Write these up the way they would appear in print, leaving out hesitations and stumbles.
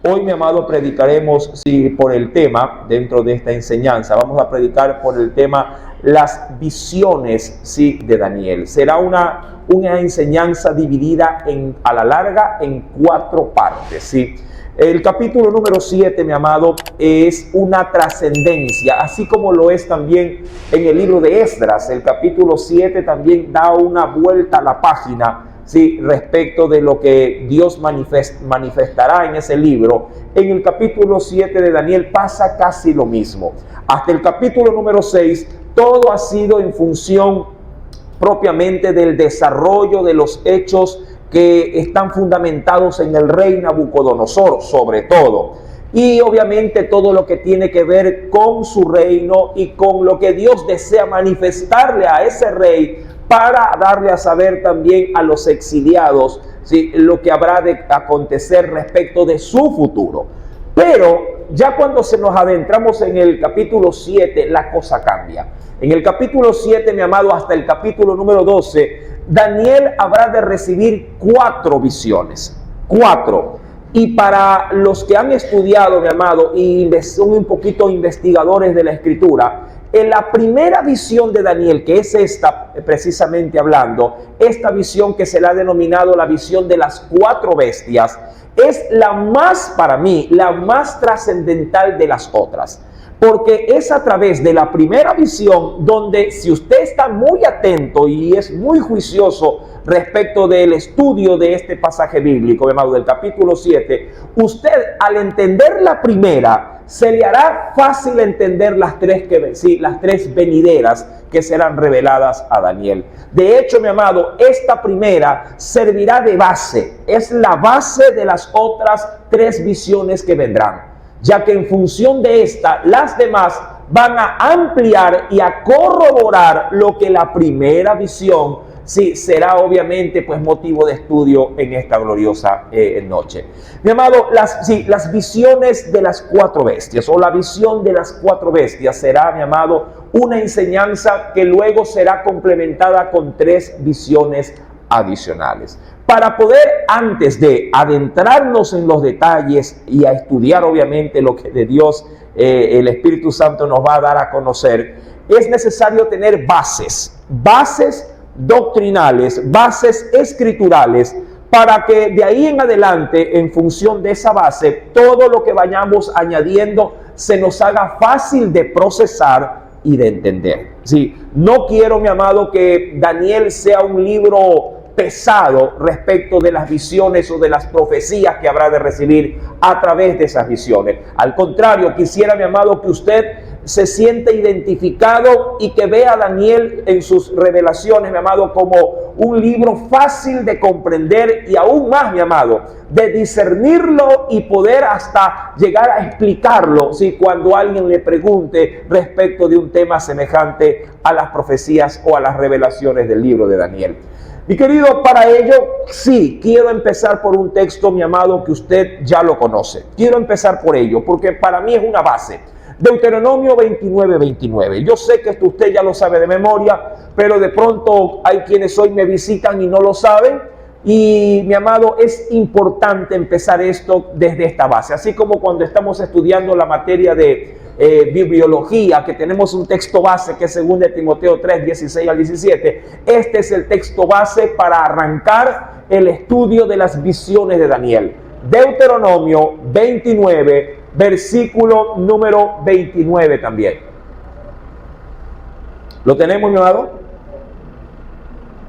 Hoy, mi amado, predicaremos por el tema, dentro de esta enseñanza, vamos a predicar por el tema las visiones de Daniel. Será una enseñanza dividida a la larga en 4 partes. El capítulo número 7, mi amado, es una trascendencia, así como lo es también en el libro de Esdras. El capítulo 7 también da una vuelta a la página, respecto de lo que Dios manifestará en ese libro. En el capítulo 7 de Daniel pasa casi lo mismo. Hasta el capítulo número 6, todo ha sido en función propiamente del desarrollo de los hechos que están fundamentados en el rey Nabucodonosor, sobre todo. Y obviamente todo lo que tiene que ver con su reino y con lo que Dios desea manifestarle a ese rey, para darle a saber también a los exiliados lo que habrá de acontecer respecto de su futuro. Pero ya cuando nos adentramos en el capítulo 7, la cosa cambia. En el capítulo 7, mi amado, hasta el capítulo número 12, Daniel habrá de recibir 4 visiones. 4. Y para los que han estudiado, mi amado, y son un poquito investigadores de la Escritura, en la primera visión de Daniel, que es esta precisamente hablando, esta visión que se le ha denominado la visión de las 4 bestias, es la más, para mí, la más trascendental de las otras. Porque es a través de la primera visión donde, si usted está muy atento y es muy juicioso respecto del estudio de este pasaje bíblico, mi amado, del capítulo 7, usted al entender la primera, se le hará fácil entender las 3 venideras que serán reveladas a Daniel. De hecho, mi amado, esta primera servirá de base, es la base de las otras 3 visiones que vendrán, ya que en función de esta, las demás van a ampliar y a corroborar lo que la primera visión será obviamente pues motivo de estudio en esta gloriosa noche. Mi amado, las visiones de las 4 bestias, o la visión de las 4 bestias, será, mi amado, una enseñanza que luego será complementada con 3 visiones adicionales. Para poder, antes de adentrarnos en los detalles y a estudiar obviamente lo que de Dios el Espíritu Santo nos va a dar a conocer, es necesario tener bases doctrinales, bases escriturales, para que de ahí en adelante, en función de esa base, todo lo que vayamos añadiendo se nos haga fácil de procesar y de entender. No quiero, mi amado, que Daniel sea un libro pesado respecto de las visiones o de las profecías que habrá de recibir a través de esas visiones. Al contrario, quisiera, mi amado, que usted se siente identificado y que vea a Daniel en sus revelaciones, mi amado, como un libro fácil de comprender y aún más, mi amado, de discernirlo y poder hasta llegar a explicarlo, cuando alguien le pregunte respecto de un tema semejante a las profecías o a las revelaciones del libro de Daniel. Mi querido, para ello, quiero empezar por un texto, mi amado, que usted ya lo conoce. Quiero empezar por ello, porque para mí es una base. Deuteronomio 29:29. Yo sé que esto usted ya lo sabe de memoria, pero de pronto hay quienes hoy me visitan y no lo saben. Y, mi amado, es importante empezar esto desde esta base. Así como cuando estamos estudiando la materia de bibliología, que tenemos un texto base que es 2 Timoteo 3:16 al 17. Este es el texto base para arrancar el estudio de las visiones de Daniel. Deuteronomio 29, versículo número 29 también. ¿Lo tenemos, mi amado?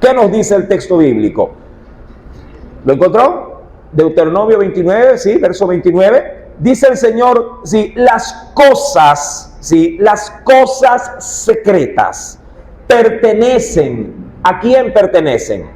¿Qué nos dice el texto bíblico? ¿Lo encontró? Deuteronomio 29, verso 29. Dice el Señor, las cosas secretas pertenecen. ¿A quién pertenecen?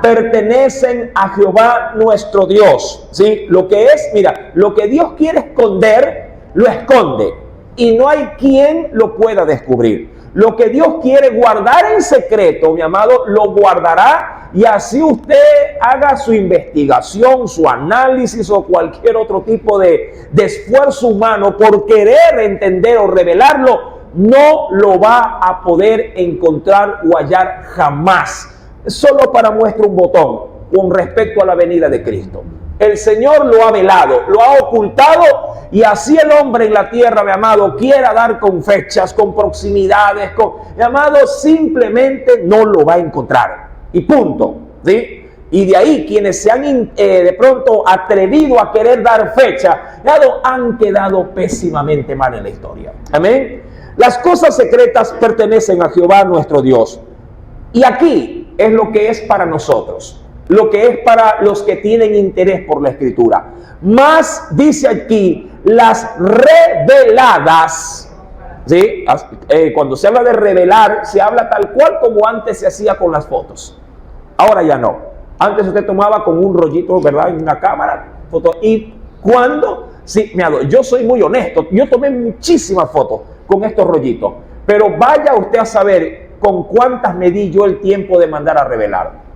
Pertenecen a Jehová nuestro Dios. Lo que es, lo que Dios quiere esconder, lo esconde. Y no hay quien lo pueda descubrir. Lo que Dios quiere guardar en secreto, mi amado, lo guardará, y así usted haga su investigación, su análisis o cualquier otro tipo de esfuerzo humano por querer entender o revelarlo, no lo va a poder encontrar o hallar jamás. Solo para muestra un botón con respecto a la venida de Cristo. El Señor lo ha velado, lo ha ocultado, y así el hombre en la tierra, mi amado, quiera dar con fechas, con proximidades, mi amado, simplemente no lo va a encontrar. Y punto, ¿sí? Y de ahí quienes se han de pronto atrevido a querer dar fecha, han quedado pésimamente mal en la historia. Amén. Las cosas secretas pertenecen a Jehová nuestro Dios. Y aquí es lo que es para nosotros, lo que es para los que tienen interés por la Escritura. Más dice aquí, las reveladas. ¿Sí? Cuando se habla de revelar, se habla tal cual como antes se hacía con las fotos. Ahora ya no. Antes usted tomaba con un rollito, ¿verdad?, en una cámara, foto. Y cuando, sí, yo soy muy honesto, yo tomé muchísimas fotos con estos rollitos, pero vaya usted a saber con cuántas me di yo el tiempo de mandar a revelar.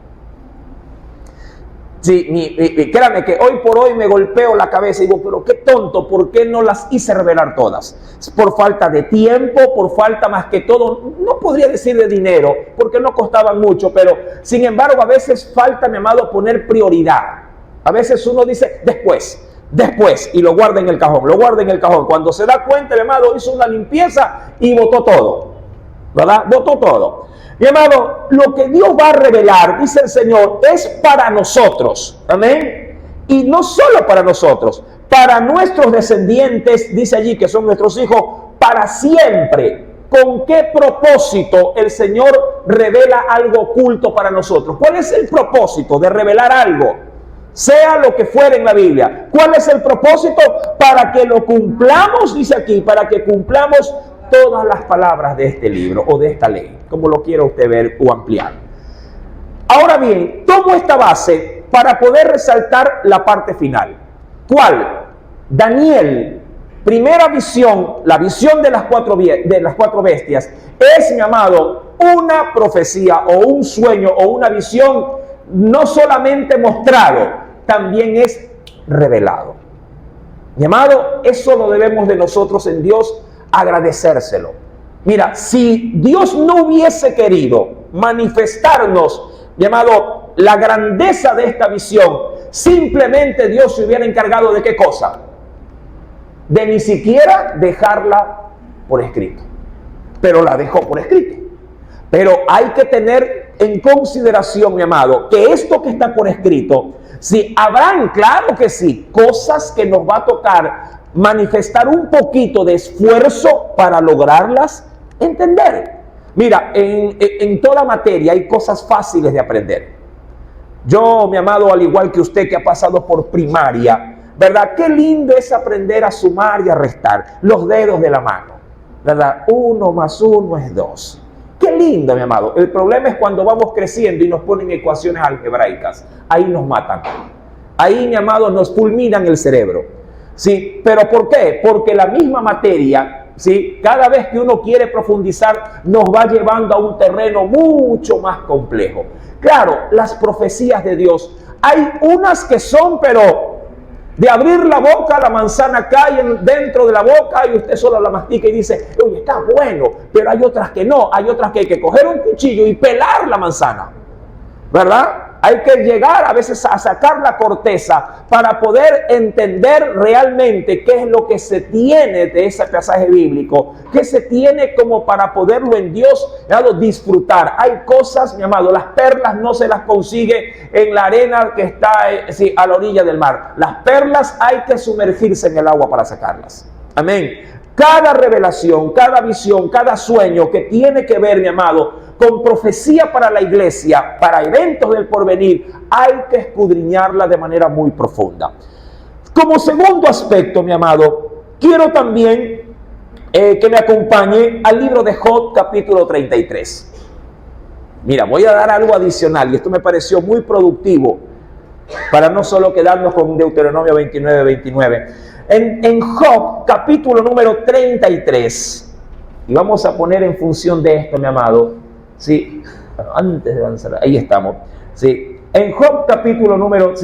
Sí, créame que hoy por hoy me golpeo la cabeza y digo, pero qué tonto, ¿por qué no las hice revelar todas? Por falta de tiempo, por falta más que todo, no podría decir de dinero, porque no costaban mucho, pero sin embargo a veces falta, mi amado, poner prioridad. A veces uno dice, después, y lo guarda en el cajón, Cuando se da cuenta, mi amado, hizo una limpieza y botó todo, ¿verdad? Botó todo. Mi amado, lo que Dios va a revelar, dice el Señor, es para nosotros. Amén. Y no solo para nosotros, para nuestros descendientes, dice allí que son nuestros hijos, para siempre. ¿Con qué propósito el Señor revela algo oculto para nosotros? ¿Cuál es el propósito de revelar algo? Sea lo que fuera en la Biblia. ¿Cuál es el propósito? Para que lo cumplamos, dice aquí, para que cumplamos todas las palabras de este libro o de esta ley, como lo quiera usted ver o ampliar. Ahora bien, tomo esta base para poder resaltar la parte final. ¿Cuál? Daniel, primera visión, la visión de las cuatro bestias, es, mi amado, una profecía o un sueño o una visión no solamente mostrado, también es revelado. Mi amado, eso lo debemos de nosotros en Dios agradecérselo. Mira, si Dios no hubiese querido manifestarnos, llamado, la grandeza de esta visión, simplemente Dios se hubiera encargado de ¿qué cosa? De ni siquiera dejarla por escrito. Pero la dejó por escrito. Pero hay que tener en consideración, mi amado, que esto que está por escrito, si habrán, claro que sí, cosas que nos va a tocar manifestar un poquito de esfuerzo para lograrlas entender. Mira, en toda materia hay cosas fáciles de aprender. Yo, mi amado, al igual que usted que ha pasado por primaria, ¿verdad? Qué lindo es aprender a sumar y a restar los dedos de la mano, ¿verdad? 1 más 1 es 2. Qué lindo, mi amado. El problema es cuando vamos creciendo y nos ponen ecuaciones algebraicas. Ahí nos matan. Ahí, mi amado, nos fulminan el cerebro. Sí, pero ¿por qué? Porque la misma materia, ¿sí?, cada vez que uno quiere profundizar, nos va llevando a un terreno mucho más complejo. Claro, las profecías de Dios, hay unas que son, pero de abrir la boca, la manzana cae dentro de la boca y usted solo la mastica y dice, oye, está bueno, pero hay otras que no, hay otras que hay que coger un cuchillo y pelar la manzana, ¿verdad? Hay que llegar a veces a sacar la corteza para poder entender realmente qué es lo que se tiene de ese pasaje bíblico, qué se tiene como para poderlo en Dios disfrutar. Hay cosas, mi amado, las perlas no se las consigue en la arena que está a la orilla del mar. Las perlas hay que sumergirse en el agua para sacarlas. Amén. Cada revelación, cada visión, cada sueño que tiene que ver, mi amado, con profecía para la iglesia, para eventos del porvenir, hay que escudriñarla de manera muy profunda. Como segundo aspecto, mi amado, quiero también que me acompañe al libro de Job, capítulo 33. Mira, voy a dar algo adicional y esto me pareció muy productivo para no solo quedarnos con Deuteronomio 29. En Job, capítulo número 33, y vamos a poner en función de esto, mi amado, ¿sí? Bueno, antes de avanzar, ahí estamos, ¿sí? En Job, capítulo número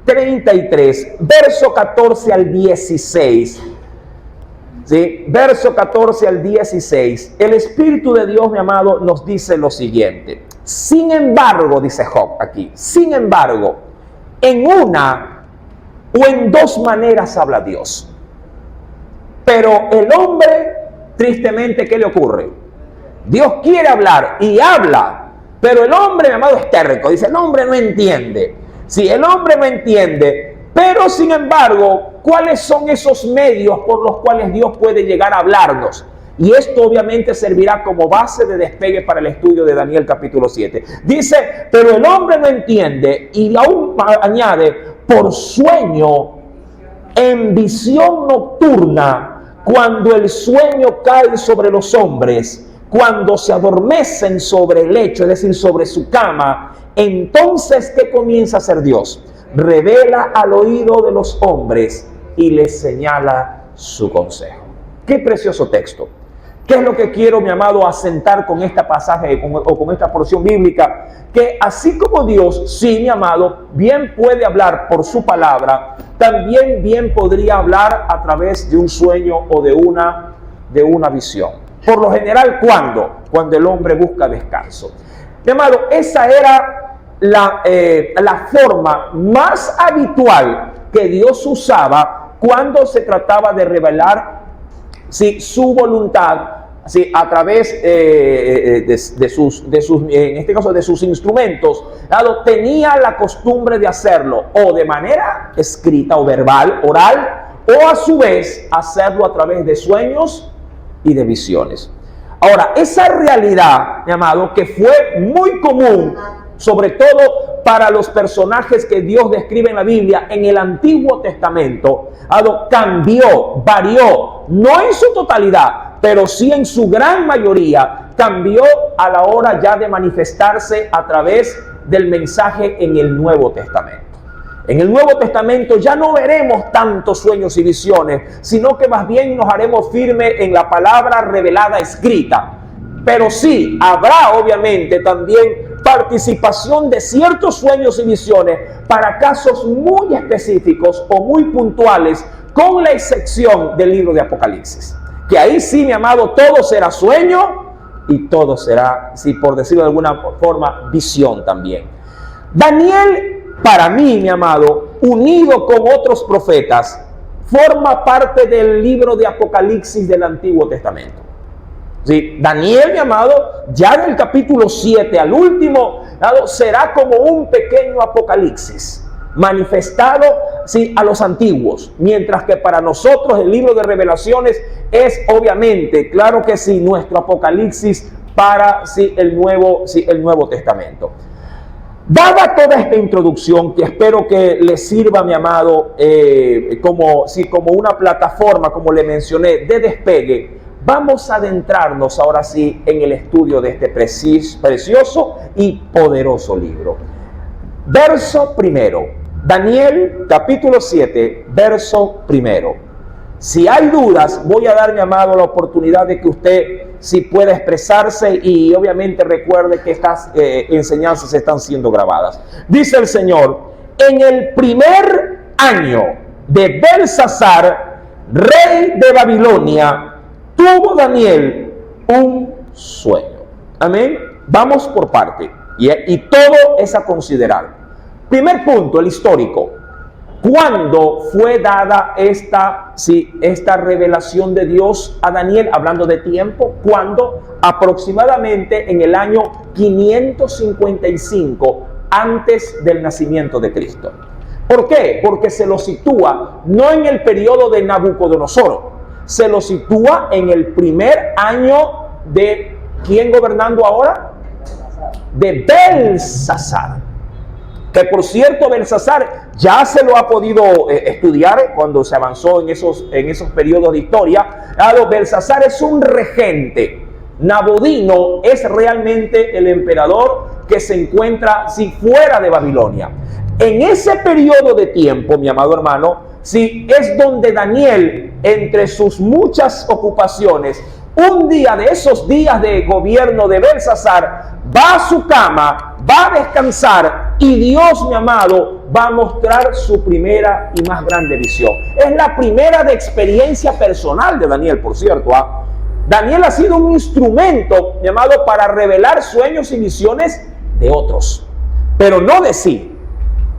33, verso 14 al 16, ¿sí? Verso 14 al 16, el Espíritu de Dios, mi amado, nos dice lo siguiente. Sin embargo, dice Job aquí, sin embargo, en una o en dos maneras habla Dios. Pero el hombre, tristemente, ¿qué le ocurre? Dios quiere hablar y habla, pero el hombre, mi amado, es terco. Dice, el hombre no entiende. Sí, el hombre no entiende, pero sin embargo, ¿cuáles son esos medios por los cuales Dios puede llegar a hablarnos? Y esto obviamente servirá como base de despegue para el estudio de Daniel capítulo 7. Dice, pero el hombre no entiende, y aún añade, por sueño, en visión nocturna, cuando el sueño cae sobre los hombres, cuando se adormecen sobre el lecho, es decir, sobre su cama, entonces, ¿qué comienza a hacer Dios? Revela al oído de los hombres y les señala su consejo. Qué precioso texto. ¿Qué es lo que quiero, mi amado, asentar con este pasaje o con esta porción bíblica? Que así como Dios, sí, mi amado, bien puede hablar por su palabra, también bien podría hablar a través de un sueño o de una visión. Por lo general, ¿cuándo? Cuando el hombre busca descanso. Mi amado, esa era la forma más habitual que Dios usaba cuando se trataba de revelar su voluntad, a través de sus, en este caso, de sus instrumentos. Tenía la costumbre de hacerlo o de manera escrita o verbal, oral, o a su vez hacerlo a través de sueños y de visiones. Ahora, esa realidad, mi amado, que fue muy común, sobre todo para los personajes que Dios describe en la Biblia, en el Antiguo Testamento, cambió, varió, no en su totalidad, pero sí en su gran mayoría, cambió a la hora ya de manifestarse a través del mensaje en el Nuevo Testamento. En el Nuevo Testamento ya no veremos tantos sueños y visiones, sino que más bien nos haremos firmes en la palabra revelada escrita. Pero sí, habrá obviamente también participación de ciertos sueños y visiones para casos muy específicos o muy puntuales, con la excepción del libro de Apocalipsis. Que ahí sí, mi amado, todo será sueño y todo será, sí, por decirlo de alguna forma, visión también. Daniel, para mí, mi amado, unido con otros profetas, forma parte del libro de Apocalipsis del Antiguo Testamento. Sí, Daniel, mi amado, ya en el capítulo 7 al último, será como un pequeño apocalipsis manifestado, sí, a los antiguos, mientras que para nosotros el libro de Revelaciones es obviamente, claro que sí, nuestro apocalipsis para el Nuevo Testamento. Dada toda esta introducción, que espero que le sirva, mi amado, como una plataforma, como le mencioné, de despegue, vamos a adentrarnos ahora sí en el estudio de este precioso y poderoso libro. Verso primero, Daniel capítulo 7, verso primero. Si hay dudas, voy a dar, mi amado, la oportunidad de que usted sí pueda expresarse, y obviamente recuerde que estas enseñanzas están siendo grabadas. Dice el Señor: en el primer año de Belsasar, rey de Babilonia, tuvo Daniel un sueño. Amén. Vamos por parte. Y todo es a considerar. Primer punto, el histórico. ¿Cuándo fue dada esta revelación de Dios a Daniel? Hablando de tiempo, ¿cuándo? Aproximadamente en el año 555 antes del nacimiento de Cristo. ¿Por qué? Porque se lo sitúa no en el periodo de Nabucodonosor, se lo sitúa en el primer año de ¿quién gobernando ahora? De Belsasar. Que por cierto, Belsasar ya se lo ha podido estudiar cuando se avanzó en esos periodos de historia. Belsasar es un regente. Nabodino es realmente el emperador que se encuentra fuera de Babilonia. En ese periodo de tiempo, mi amado hermano, es donde Daniel, entre sus muchas ocupaciones, un día de esos días de gobierno de Belsasar, va a su cama, va a descansar, y Dios, mi amado, va a mostrar su primera y más grande visión. Es la primera de experiencia personal de Daniel, por cierto. Daniel ha sido un instrumento, mi amado, para revelar sueños y visiones de otros, pero no de sí.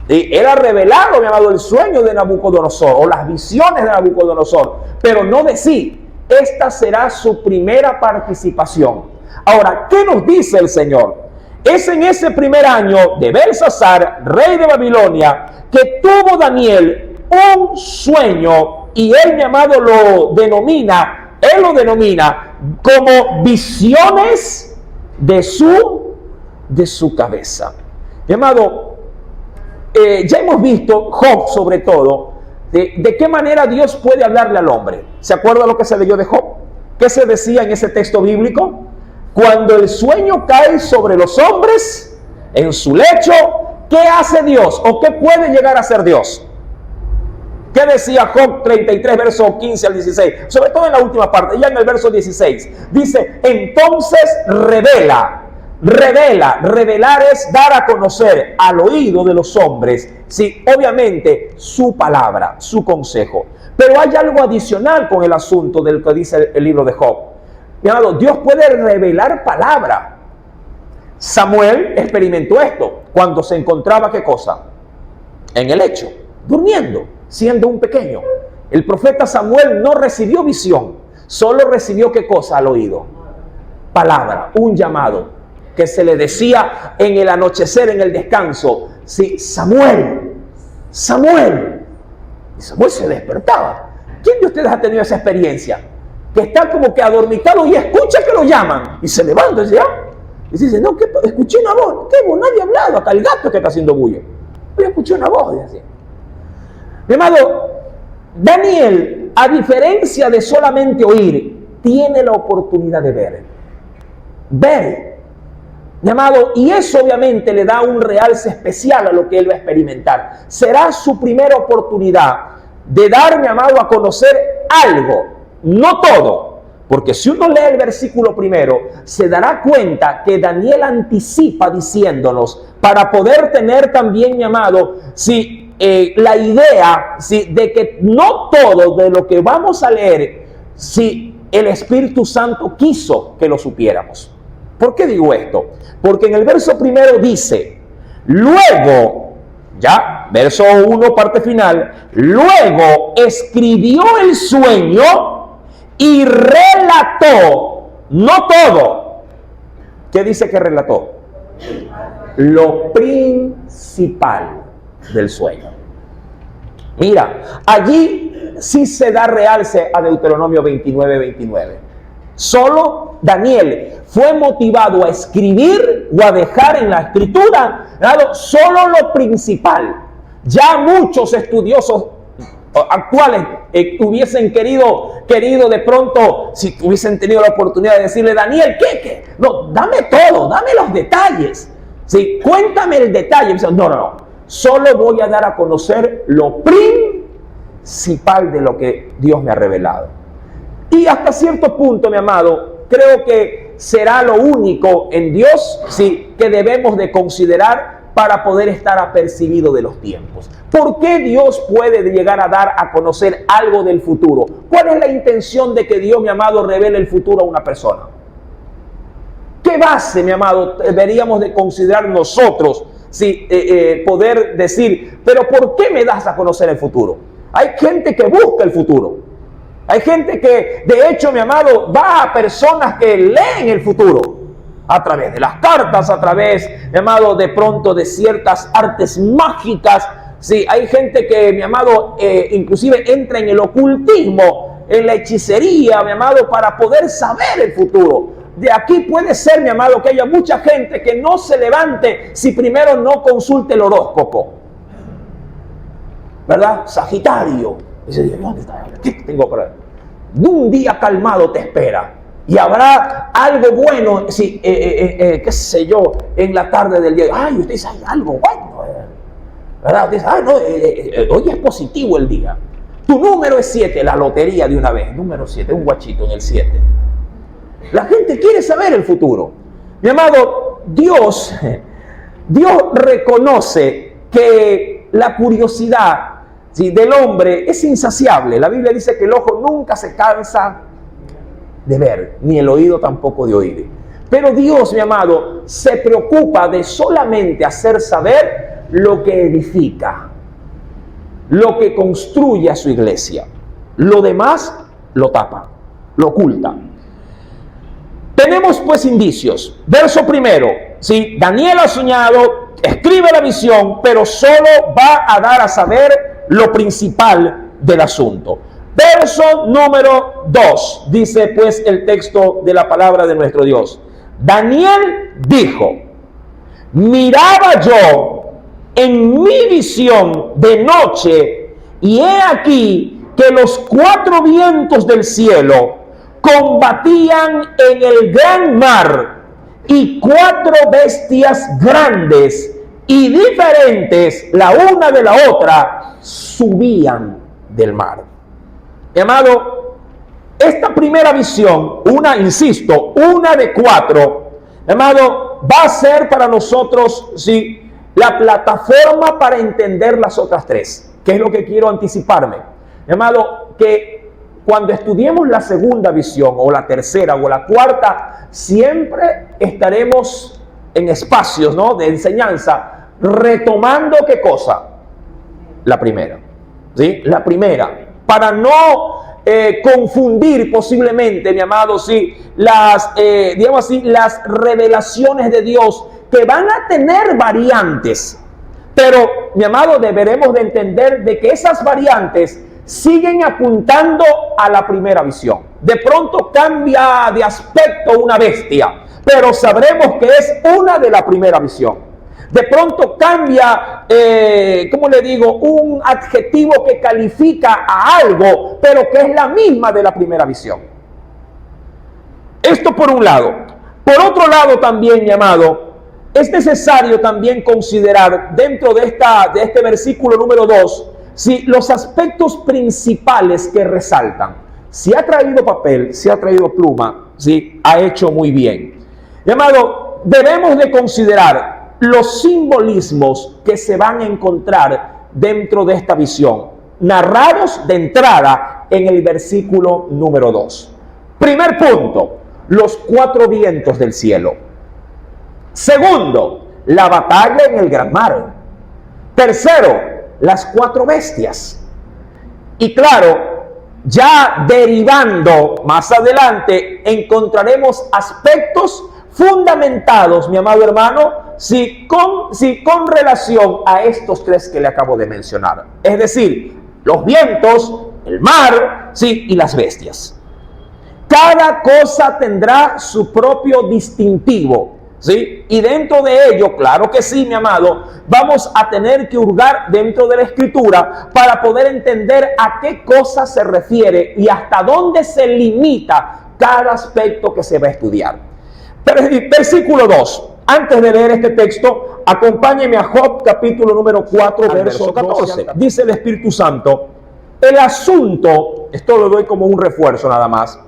Y era revelado, mi amado, el sueño de Nabucodonosor o las visiones de Nabucodonosor, pero no de sí. Esta será su primera participación. Ahora, ¿qué nos dice el Señor? Es en ese primer año de Belsasar, rey de Babilonia, que tuvo Daniel un sueño, y él, mi amado, lo denomina como visiones de su cabeza. Mi amado, ya hemos visto Job, sobre todo, de qué manera Dios puede hablarle al hombre. ¿Se acuerda lo que se leyó de Job? ¿Qué se decía en ese texto bíblico? Cuando el sueño cae sobre los hombres en su lecho, ¿qué hace Dios? ¿O qué puede llegar a hacer Dios? ¿Qué decía Job 33, verso 15 al 16? Sobre todo en la última parte, ya en el verso 16. Dice, entonces revela. Revelar es dar a conocer al oído de los hombres, sí, obviamente, su palabra, su consejo. Pero hay algo adicional con el asunto del que dice el libro de Job. Mi amado, Dios puede revelar palabra. Samuel experimentó esto cuando se encontraba, ¿qué cosa? En el lecho, durmiendo, siendo un pequeño. El profeta Samuel no recibió visión, solo recibió, ¿qué cosa? Al oído. Palabra, un llamado que se le decía en el anochecer, en el descanso. Sí, Samuel. Y Samuel se despertaba. ¿Quién de ustedes ha tenido esa experiencia? Que está como que adormitado y escucha que lo llaman. Y se levanta y dice, y dice, no, ¿qué? Escuché una voz. ¿Qué voz? Nadie ha hablado. Acá el gato que está haciendo bulla. Pero escuché una voz. Y así. Mi amado, Daniel, a diferencia de solamente oír, tiene la oportunidad de ver. Ver. Mi amado, y eso obviamente le da un realce especial a lo que él va a experimentar. Será su primera oportunidad de dar, mi amado, a conocer algo, no todo. Porque si uno lee el versículo primero, se dará cuenta que Daniel anticipa diciéndonos, para poder tener también, mi amado, la idea de que no todo de lo que vamos a leer, el Espíritu Santo quiso que lo supiéramos. ¿Por qué digo esto? Porque en el verso primero dice, luego, ya, verso 1, parte final, luego escribió el sueño y relató, no todo. ¿Qué dice que relató? Lo principal del sueño. Mira, allí sí se da realce a Deuteronomio 29:29. Solo Daniel fue motivado a escribir o a dejar en la escritura solo lo principal. Ya muchos estudiosos actuales hubiesen querido de pronto, si hubiesen tenido la oportunidad de decirle, Daniel, ¿qué? No, dame todo, dame los detalles. Sí, cuéntame el detalle. No. Solo voy a dar a conocer lo principal de lo que Dios me ha revelado. Y hasta cierto punto, mi amado, creo que será lo único en Dios, que debemos de considerar para poder estar apercibido de los tiempos. ¿Por qué Dios puede llegar a dar a conocer algo del futuro? ¿Cuál es la intención de que Dios, mi amado, revele el futuro a una persona? ¿Qué base, mi amado, deberíamos de considerar nosotros, poder decir, pero ¿por qué me das a conocer el futuro? Hay gente que busca el futuro. Hay gente que, de hecho, mi amado, va a personas que leen el futuro a través de las cartas, a través, mi amado, de pronto de ciertas artes mágicas. Sí, hay gente que, mi amado, inclusive entra en el ocultismo, en la hechicería, mi amado, para poder saber el futuro. De aquí puede ser, mi amado, que haya mucha gente que no se levante si primero no consulte el horóscopo. ¿Verdad? Sagitario. Dice, ¿dónde está? ¿Qué tengo para ver? Un día calmado te espera. Y habrá algo bueno, qué sé yo, en la tarde del día. Ay, usted dice, hay algo bueno. ¿Verdad? Usted dice, hoy es positivo el día. Tu número es 7, la lotería de una vez. Número 7, un guachito en el 7. La gente quiere saber el futuro. Mi amado, Dios reconoce que la curiosidad del hombre es insaciable. La Biblia dice que el ojo nunca se cansa de ver, ni el oído tampoco de oír. Pero Dios, mi amado, se preocupa de solamente hacer saber lo que edifica, lo que construye a su iglesia. Lo demás lo tapa, lo oculta. Tenemos pues indicios. Verso primero, ¿sí? Daniel ha soñado, escribe la visión, pero solo va a dar a saber lo principal del asunto. Verso número 2, dice pues el texto de la palabra de nuestro Dios. Daniel dijo: miraba yo en mi visión de noche, y he aquí que los 4 vientos del cielo combatían en el gran mar, y 4 bestias grandes y diferentes, la una de la otra, subían del mar. Mi amado, esta primera visión, una de 4, mi amado, va a ser para nosotros, sí, la plataforma para entender las otras 3. ¿Qué es lo que quiero anticiparme? Mi amado, que cuando estudiemos la segunda visión, o la tercera, o la cuarta, siempre estaremos en espacios, ¿no?, de enseñanza, retomando ¿qué cosa? La primera, ¿sí? La primera, para no confundir posiblemente, mi amado, ¿sí?, digamos así, las revelaciones de Dios, que van a tener variantes. Pero, mi amado, deberemos de entender de que esas variantes siguen apuntando a la primera visión. De pronto cambia de aspecto una bestia, pero sabremos que es una de la primera visión. De pronto cambia, ¿cómo le digo?, un adjetivo que califica a algo, pero que es la misma de la primera visión. Esto por un lado. Por otro lado también, mi amado, es necesario también considerar dentro de este versículo número 2, si los aspectos principales que resaltan. Si ha traído papel, si ha traído pluma, si ha hecho muy bien. Mi amado, debemos de considerar los simbolismos que se van a encontrar dentro de esta visión, narrados de entrada en el versículo número 2. Primer punto, los 4 vientos del cielo. Segundo, la batalla en el gran mar. Tercero, las 4 bestias. Y claro, ya derivando más adelante, encontraremos aspectos fundamentados, mi amado hermano, con relación a estos 3 que le acabo de mencionar. Es decir, los vientos, el mar, sí, y las bestias. Cada cosa tendrá su propio distintivo, ¿sí? Y dentro de ello, claro que sí, mi amado, vamos a tener que hurgar dentro de la Escritura para poder entender a qué cosa se refiere y hasta dónde se limita cada aspecto que se va a estudiar. Versículo 2. Antes de leer este texto, acompáñeme a Job capítulo número 4, verso 14. Dice el Espíritu Santo: el asunto, esto lo doy como un refuerzo nada más,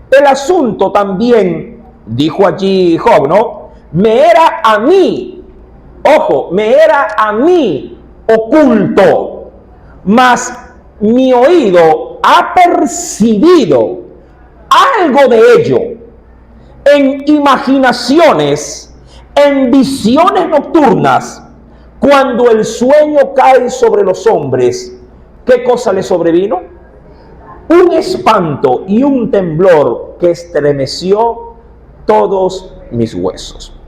el asunto también, dijo allí Job, ¿no?, me era a mí, ojo, me era a mí oculto, mas mi oído ha percibido algo de ello. En imaginaciones, en visiones nocturnas, cuando el sueño cae sobre los hombres, ¿qué cosa le sobrevino? Un espanto y un temblor que estremeció todos mis huesos.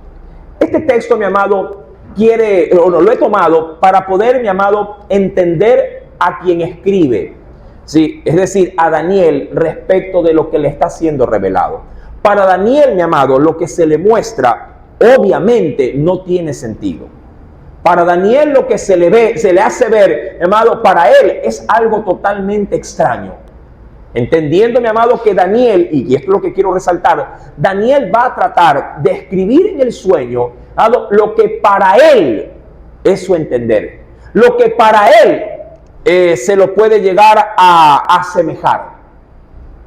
Este texto, mi amado, lo he tomado para poder, mi amado, entender a quien escribe, ¿sí? Es decir, a Daniel, respecto de lo que le está siendo revelado. Para Daniel, mi amado, lo que se le muestra, obviamente, no tiene sentido. Para Daniel, lo que se le hace ver, mi amado, para él es algo totalmente extraño. Entendiendo, mi amado, que Daniel, y esto es lo que quiero resaltar, Daniel va a tratar de escribir en el sueño, amado, lo que para él es su entender. Lo que para él se lo puede llegar a asemejar.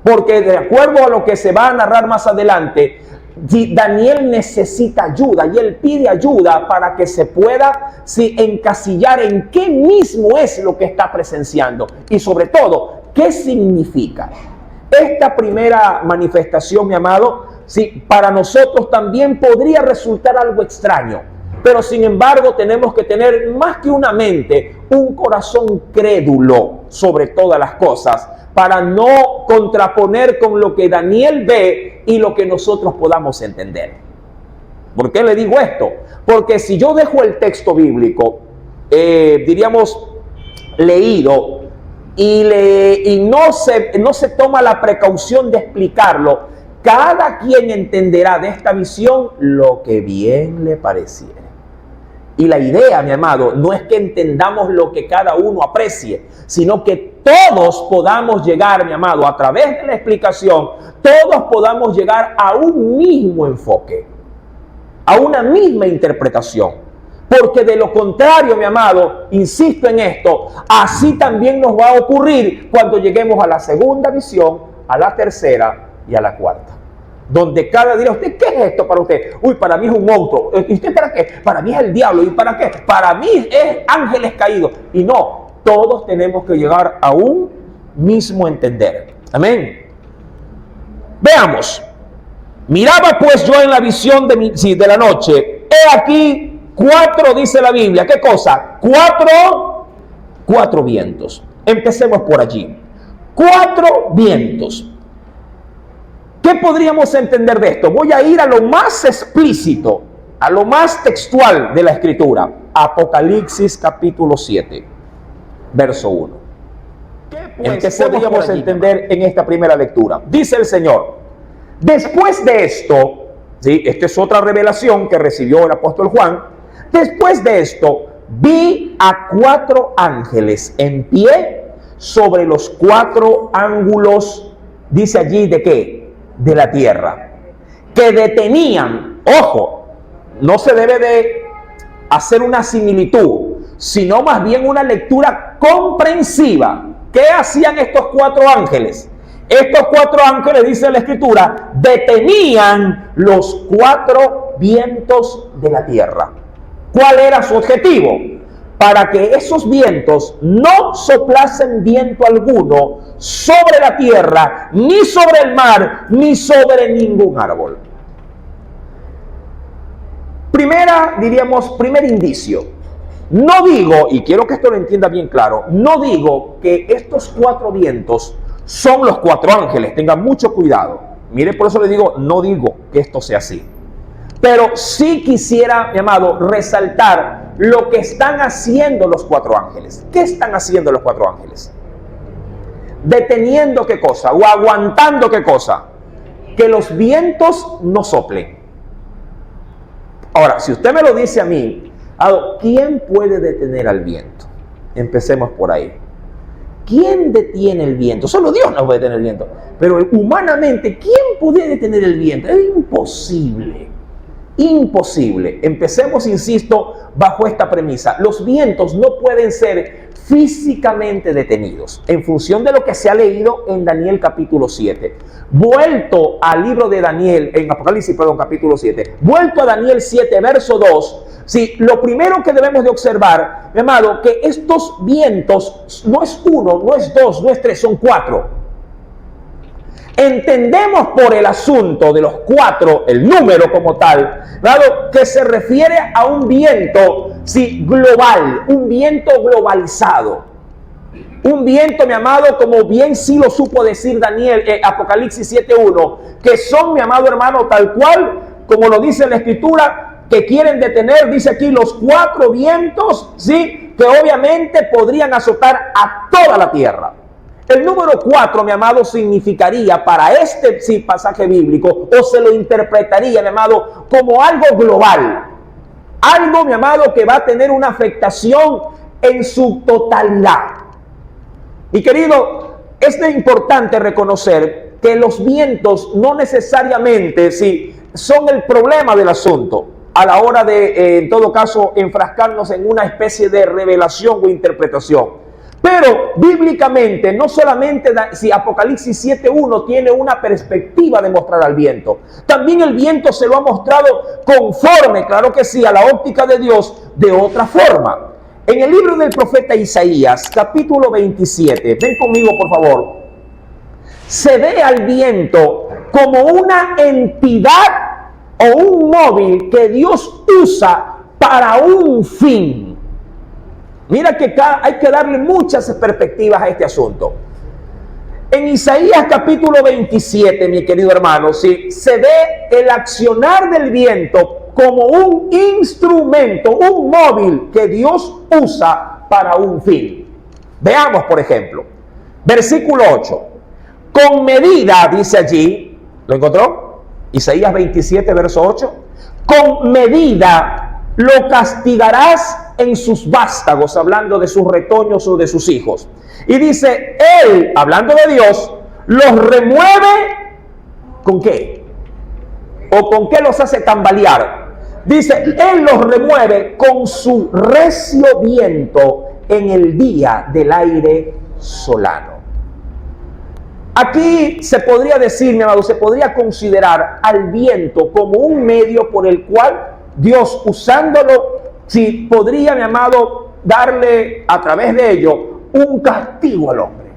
Porque de acuerdo a lo que se va a narrar más adelante, Daniel necesita ayuda y él pide ayuda para que se pueda encasillar en qué mismo es lo que está presenciando y sobre todo, qué significa. Esta primera manifestación, mi amado, para nosotros también podría resultar algo extraño. pero sin embargo tenemos que tener más que una mente, un corazón crédulo sobre todas las cosas, para no contraponer con lo que Daniel ve y lo que nosotros podamos entender. ¿Por qué le digo esto? Porque si yo dejo el texto bíblico, diríamos, leído, y no se toma la precaución de explicarlo, cada quien entenderá de esta visión lo que bien le pareciera. Y la idea, mi amado, no es que entendamos lo que cada uno aprecie, sino que todos podamos llegar, mi amado, a través de la explicación, todos podamos llegar a un mismo enfoque, a una misma interpretación. Porque de lo contrario, mi amado, insisto en esto, así también nos va a ocurrir cuando lleguemos a la segunda visión, a la tercera y a la cuarta. Donde cada día, ¿usted qué es esto para usted? Uy, para mí es un monstruo. ¿Y usted para qué? Para mí es el diablo. ¿Y para qué? Para mí es ángeles caídos. Y no, todos tenemos que llegar a un mismo entender. Amén. Veamos. Miraba pues yo en la visión de la noche. He aquí 4, dice la Biblia. ¿Qué cosa? 4 vientos. Empecemos por allí. 4 vientos. ¿Qué podríamos entender de esto? Voy a ir a lo más explícito, a lo más textual de la Escritura. Apocalipsis capítulo 7, verso 1. ¿Qué podríamos entender en esta primera lectura? Dice el Señor: después de esto, ¿sí? Esta es otra revelación que recibió el apóstol Juan. Después de esto, vi a 4 ángeles en pie sobre los 4 ángulos, dice allí, ¿de qué? De la tierra, que detenían, ojo, no se debe de hacer una similitud, sino más bien una lectura comprensiva. ¿Qué hacían estos 4 ángeles? Estos 4 ángeles, dice la Escritura, detenían los 4 vientos de la tierra. ¿Cuál era su objetivo? Para que esos vientos no soplasen viento alguno sobre la tierra, ni sobre el mar, ni sobre ningún árbol. Primer indicio. No digo, y quiero que esto lo entienda bien claro, no digo que estos 4 vientos son los 4 ángeles. Tengan mucho cuidado. Mire, por eso le digo, no digo que esto sea así. Pero sí quisiera, mi amado, resaltar lo que están haciendo los 4 ángeles. ¿Qué están haciendo los 4 ángeles? Deteniendo qué cosa, o aguantando qué cosa, que los vientos no soplen. Ahora, si usted me lo dice a mí, ¿quién puede detener al viento? Empecemos por ahí. ¿Quién detiene el viento? Solo Dios no puede detener el viento. Pero humanamente, ¿quién puede detener el viento? Es imposible. Imposible. Empecemos, insisto, bajo esta premisa. Los vientos no pueden ser físicamente detenidos, en función de lo que se ha leído en Daniel capítulo 7. Vuelto al libro de Daniel, en Apocalipsis, capítulo 7. Vuelto a Daniel 7, verso 2. Sí, lo primero que debemos de observar, mi amado, que estos vientos no es 1, no es 2, no es 3, son 4. Entendemos por el asunto de los 4, el número como tal, dado que se refiere a un viento, sí, global, un viento globalizado. Un viento, mi amado, como bien sí lo supo decir Daniel, Apocalipsis 7.1, que son, mi amado hermano, tal cual, como lo dice la Escritura, que quieren detener, dice aquí, los 4 vientos, sí, que obviamente podrían azotar a toda la tierra. El número 4, mi amado, significaría para este pasaje bíblico, o se lo interpretaría, mi amado, como algo global. Algo, mi amado, que va a tener una afectación en su totalidad. Y querido, es importante reconocer que los vientos no necesariamente son el problema del asunto a la hora de, en todo caso, enfrascarnos en una especie de revelación o interpretación. Pero bíblicamente, no solamente si Apocalipsis 7.1 tiene una perspectiva de mostrar al viento, también el viento se lo ha mostrado conforme, claro que sí, a la óptica de Dios de otra forma. En el libro del profeta Isaías, capítulo 27, ven conmigo por favor, se ve al viento como una entidad o un móvil que Dios usa para un fin. Mira que hay que darle muchas perspectivas a este asunto. En Isaías capítulo 27, mi querido hermano, ¿sí?, se ve el accionar del viento como un instrumento, un móvil que Dios usa para un fin. Veamos, por ejemplo, versículo 8. Con medida, dice allí, ¿lo encontró? Isaías 27, verso 8. Con medida lo castigarás en sus vástagos, hablando de sus retoños o de sus hijos. Y dice, Él, hablando de Dios, los remueve, ¿con qué? ¿O con qué los hace tambalear? Dice, Él los remueve con su recio viento en el día del aire solano. Aquí se podría decir, mi amado, se podría considerar al viento como un medio por el cual Dios, usándolo, si podría, mi amado, darle a través de ello un castigo al hombre.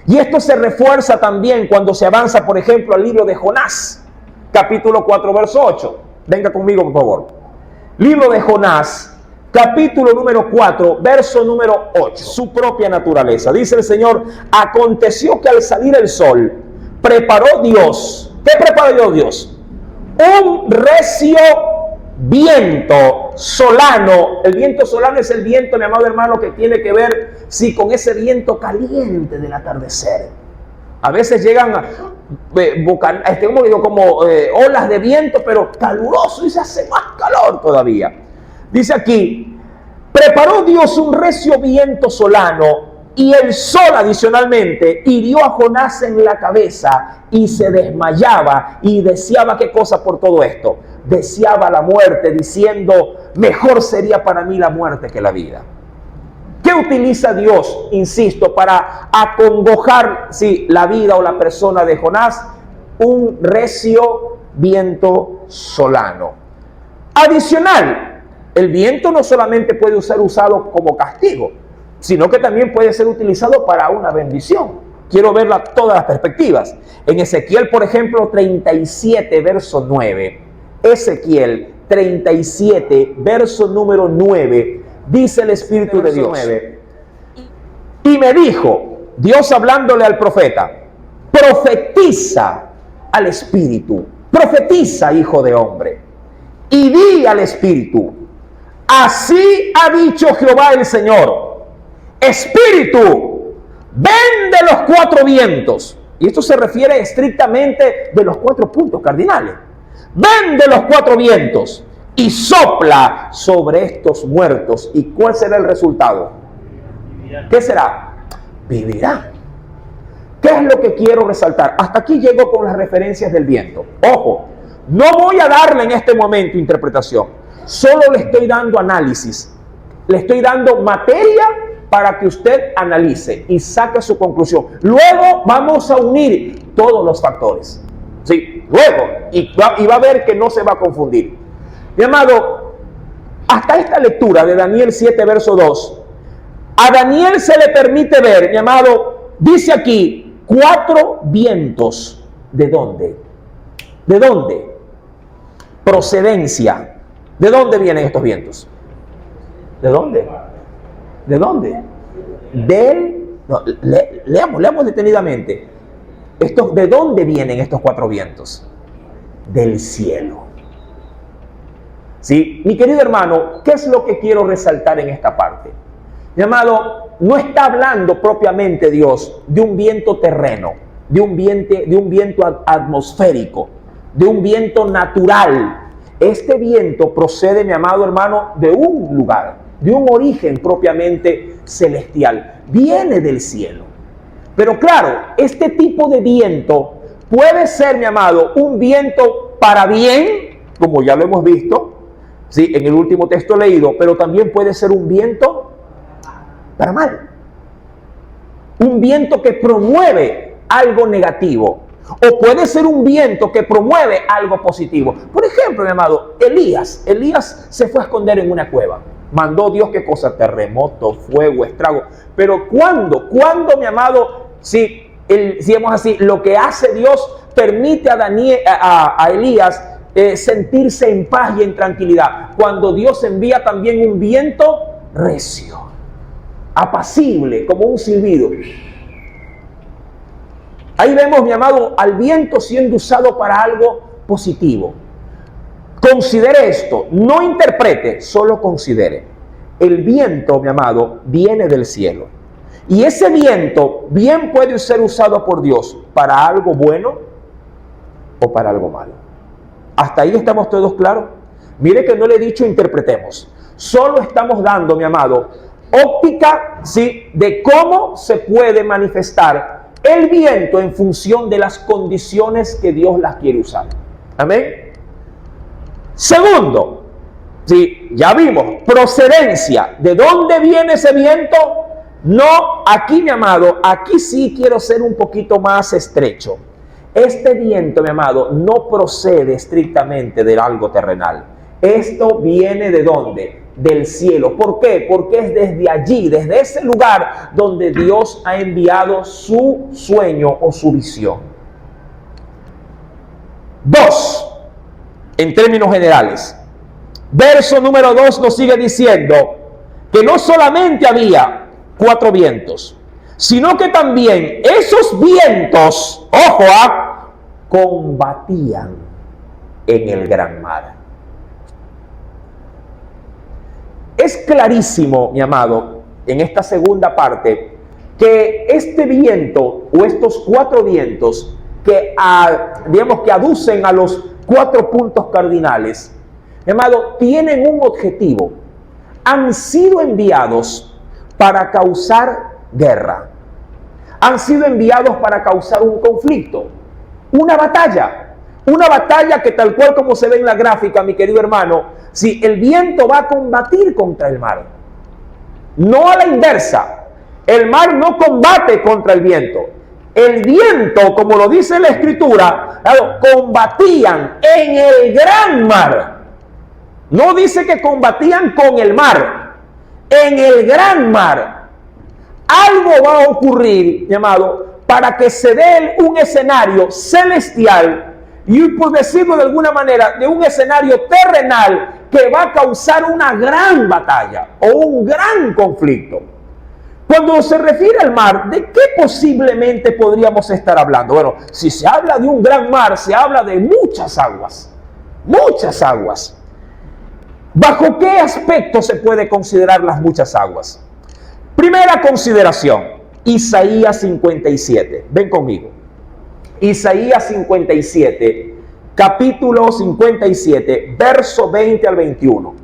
Y esto se refuerza también cuando se avanza, por ejemplo, al libro de Jonás, capítulo 4, verso 8. Venga conmigo, por favor. Libro de Jonás, capítulo número 4, verso número 8. Su propia naturaleza. Dice el Señor, aconteció que al salir el sol, preparó Dios. ¿Qué preparó Dios? Un recio viento solano. El viento solano es el viento, mi amado hermano, que tiene que ver, sí, con ese viento caliente del atardecer. A veces llegan olas de viento, pero caluroso, y se hace más calor todavía. Dice aquí, preparó Dios un recio viento solano, y el sol adicionalmente hirió a Jonás en la cabeza y se desmayaba y deseaba, ¿qué cosa por todo esto? Deseaba la muerte, diciendo, mejor sería para mí la muerte que la vida. ¿Qué utiliza Dios, insisto, para acongojar, sí, la vida o la persona de Jonás? Un recio viento solano. Adicional, el viento no solamente puede ser usado como castigo, sino que también puede ser utilizado para una bendición. Quiero verla todas las perspectivas. En Ezequiel, por ejemplo, 37, verso 9. Ezequiel 37, verso número 9. Dice el Espíritu de Dios. Y me dijo, Dios hablándole al profeta, profetiza al Espíritu, profetiza, hijo de hombre, y di al Espíritu, así ha dicho Jehová el Señor, Espíritu, ven de los cuatro vientos. Y esto se refiere estrictamente de los 4 puntos cardinales. Ven de los 4 vientos y sopla sobre estos muertos. ¿Y cuál será el resultado? ¿Qué será? Vivirán. ¿Qué es lo que quiero resaltar? Hasta aquí llego con las referencias del viento. Ojo, no voy a darle en este momento interpretación. Solo le estoy dando análisis. Le estoy dando materia para que usted analice y saque su conclusión. Luego vamos a unir todos los factores. Sí, luego. Y va a ver que no se va a confundir. Mi amado, hasta esta lectura de Daniel 7, verso 2, a Daniel se le permite ver, mi amado, dice aquí, 4 vientos. ¿De dónde? ¿De dónde? Procedencia. ¿De dónde vienen estos vientos? ¿De dónde? ¿De dónde? Leamos detenidamente. ¿De dónde vienen estos 4 vientos? Del cielo. ¿Sí? Mi querido hermano, ¿qué es lo que quiero resaltar en esta parte? Mi amado, no está hablando propiamente Dios de un viento terreno, de un viento atmosférico, de un viento natural. Este viento procede, mi amado hermano, de un lugar, de un origen propiamente celestial. Viene del cielo. Pero claro, este tipo de viento puede ser, mi amado, un viento para bien, como ya lo hemos visto, ¿sí?, en el último texto leído, pero también puede ser un viento para mal. Un viento que promueve algo negativo. O puede ser un viento que promueve algo positivo. Por ejemplo, mi amado, Elías se fue a esconder en una cueva. Mandó Dios, ¿qué cosa? Terremoto, fuego, estrago. Pero ¿cuándo, mi amado, si vemos así, lo que hace Dios permite a Elías sentirse en paz y en tranquilidad, cuando Dios envía también un viento recio, apacible, como un silbido. Ahí vemos, mi amado, al viento siendo usado para algo positivo. Considere esto, no interprete, solo considere. El viento, mi amado, viene del cielo. Y ese viento bien puede ser usado por Dios para algo bueno o para algo malo. ¿Hasta ahí estamos todos claros? Mire que no le he dicho interpretemos. Solo estamos dando, mi amado, óptica, ¿sí?, de cómo se puede manifestar el viento en función de las condiciones que Dios las quiere usar. Amén. Segundo, sí, ya vimos, procedencia. ¿De dónde viene ese viento? No, aquí, mi amado, aquí sí quiero ser un poquito más estrecho. Este viento, mi amado, no procede estrictamente de algo terrenal. Esto viene ¿de dónde? Del cielo. ¿Por qué? Porque es desde allí, desde ese lugar donde Dios ha enviado su sueño o su visión. 2, en términos generales. Verso número 2 nos sigue diciendo que no solamente había 4 vientos, sino que también esos vientos, ojo, combatían en el gran mar. Es clarísimo, mi amado, en esta segunda parte, que este viento o estos 4 vientos que, digamos, que aducen a los 4 puntos cardinales, mi amado, tienen un objetivo. Han sido enviados para causar guerra. Han sido enviados para causar un conflicto, una batalla. Una batalla que, tal cual como se ve en la gráfica, mi querido hermano, si el viento va a combatir contra el mar, no a la inversa. El mar no combate contra el viento. El viento, como lo dice la Escritura, combatían en el gran mar. No dice que combatían con el mar, en el gran mar. Algo va a ocurrir, mi amado, para que se dé un escenario celestial y, por decirlo de alguna manera, de un escenario terrenal que va a causar una gran batalla o un gran conflicto. Cuando se refiere al mar, ¿de qué posiblemente podríamos estar hablando? Bueno, si se habla de un gran mar, se habla de muchas aguas. Muchas aguas. ¿Bajo qué aspecto se puede considerar las muchas aguas? Primera consideración, Isaías 57. Ven conmigo. Isaías 57, capítulo 57, verso 20 al 21.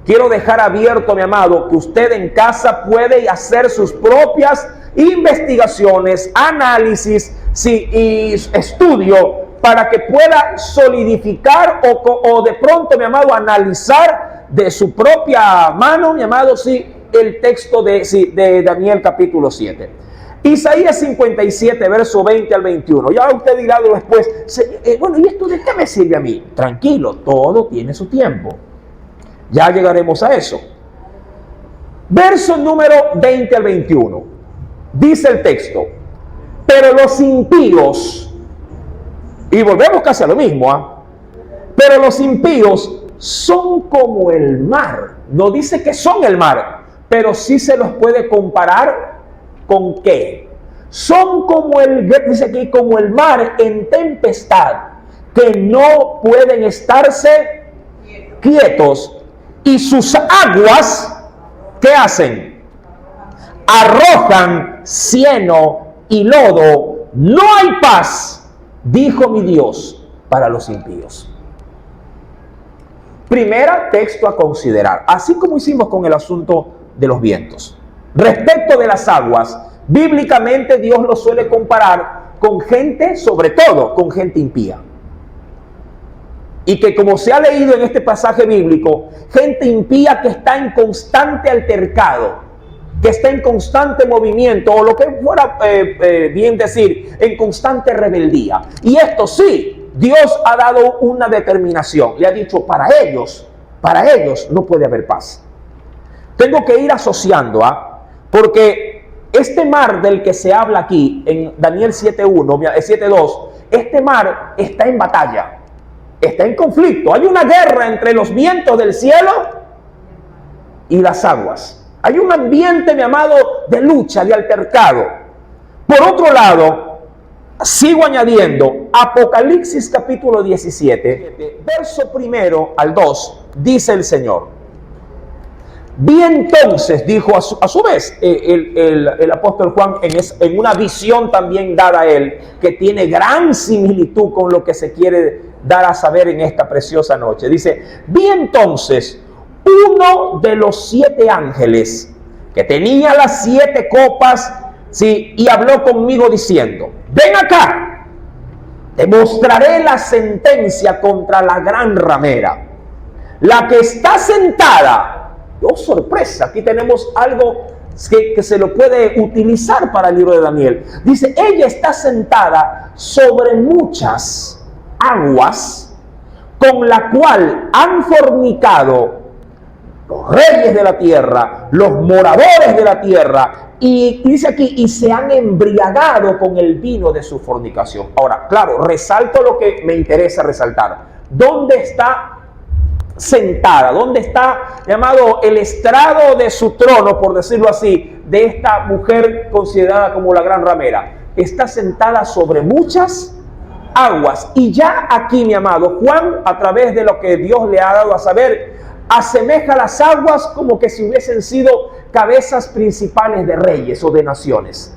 Quiero dejar abierto, mi amado, que usted en casa puede hacer sus propias investigaciones, análisis, sí, y estudio para que pueda solidificar o de pronto, mi amado, analizar de su propia mano, mi amado, sí, el texto de Daniel capítulo 7. Isaías 57, verso 20 al 21. Ya usted dirá después, bueno, ¿y esto de qué me sirve a mí? Tranquilo, todo tiene su tiempo. Ya llegaremos a eso. Verso número 20 al 21. Dice el texto, pero los impíos, y volvemos casi a lo mismo, pero los impíos son como el mar. No dice que son el mar, pero sí se los puede comparar. ¿Con qué? Son como dice aquí, como el mar en tempestad, que no pueden estarse quietos, y sus aguas, ¿qué hacen? Arrojan cieno y lodo. No hay paz, dijo mi Dios, para los impíos. Primera texto a considerar, así como hicimos con el asunto de los vientos. Respecto de las aguas, bíblicamente Dios lo suele comparar con gente, sobre todo con gente impía. Y que, como se ha leído en este pasaje bíblico, gente impía que está en constante altercado, que está en constante movimiento, o lo que fuera bien decir, en constante rebeldía. Y esto sí, Dios ha dado una determinación. Le ha dicho, para ellos no puede haber paz. Tengo que ir asociando, porque este mar del que se habla aquí en Daniel 7.1, 7.2, este mar está en batalla. está en conflicto. Hay una guerra entre los vientos del cielo y las aguas. Hay un ambiente, mi amado, de lucha, de altercado. Por otro lado, sigo añadiendo, Apocalipsis capítulo 17, verso 1 al 2, dice el Señor: vi entonces, dijo a su vez el apóstol Juan, en una visión también dada a él, que tiene gran similitud con lo que se quiere dar a saber en esta preciosa noche. Dice: vi entonces uno de los 7 ángeles que tenía las 7 copas, ¿sí? Y habló conmigo diciendo: ven acá, te mostraré la sentencia contra la gran ramera, la que está sentada. Oh, sorpresa, aquí tenemos algo que se lo puede utilizar para el libro de Daniel. Dice: ella está sentada sobre muchas aguas, con la cual han fornicado los reyes de la tierra, los moradores de la tierra, y dice aquí, y se han embriagado con el vino de su fornicación. Ahora, claro, resalto lo que me interesa resaltar. ¿Dónde está sentada? ¿Dónde está, llamado, el estrado de su trono, por decirlo así, de esta mujer considerada como la gran ramera? Está sentada sobre muchas aguas. Y ya aquí, mi amado, Juan, a través de lo que Dios le ha dado a saber, asemeja las aguas como que si hubiesen sido cabezas principales de reyes o de naciones.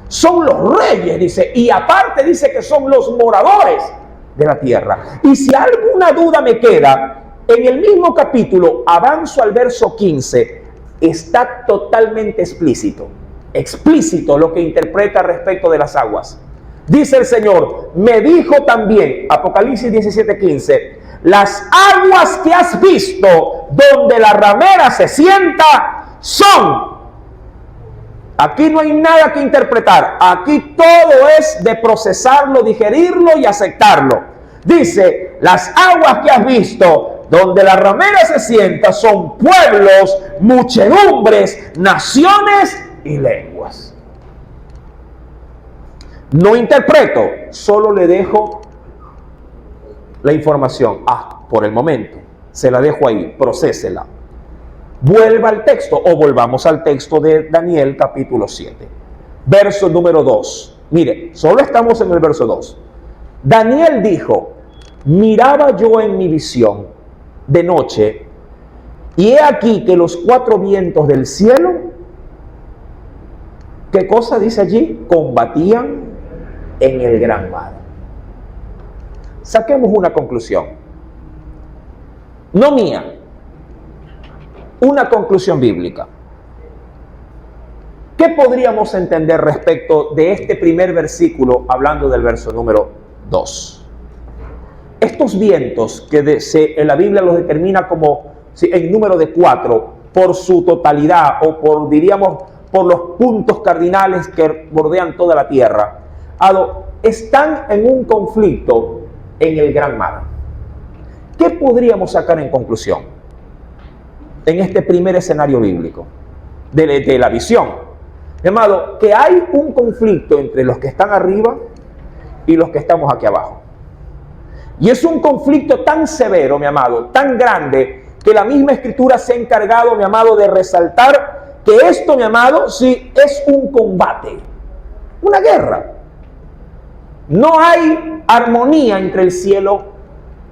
Son los reyes, dice, y aparte dice que son los moradores de la tierra. Y si alguna duda me queda, en el mismo capítulo, avanzo al verso 15, está totalmente explícito lo que interpreta respecto de las aguas. Dice el Señor: me dijo también, Apocalipsis 17:15, las aguas que has visto donde la ramera se sienta son. Aquí no hay nada que interpretar. Aquí todo es de procesarlo, digerirlo y aceptarlo. Dice: las aguas que has visto donde la ramera se sienta son pueblos, muchedumbres, naciones y lenguas. No interpreto, solo le dejo la información. Por el momento, se la dejo ahí, procésela. Vuelva al texto, o volvamos al texto de Daniel capítulo 7, verso número 2. Mire, solo estamos en el verso 2. Daniel dijo: miraba yo en mi visión de noche, y he aquí que los 4 vientos del cielo, ¿qué cosa dice allí? Combatían en el gran mar. Saquemos una conclusión, no mía, una conclusión bíblica. ¿Qué podríamos entender respecto de este primer versículo, hablando del verso número 2? Estos vientos, que en la Biblia los determina como en número de 4, por su totalidad, o diríamos por los puntos cardinales que bordean toda la tierra, están en un conflicto en el gran mar. ¿Qué podríamos sacar en conclusión en este primer escenario bíblico de la visión? Mi amado, que hay un conflicto entre los que están arriba y los que estamos aquí abajo. Y es un conflicto tan severo, mi amado, tan grande, que la misma Escritura se ha encargado, mi amado, de resaltar que esto, mi amado, sí es un combate, una guerra. No hay armonía entre el cielo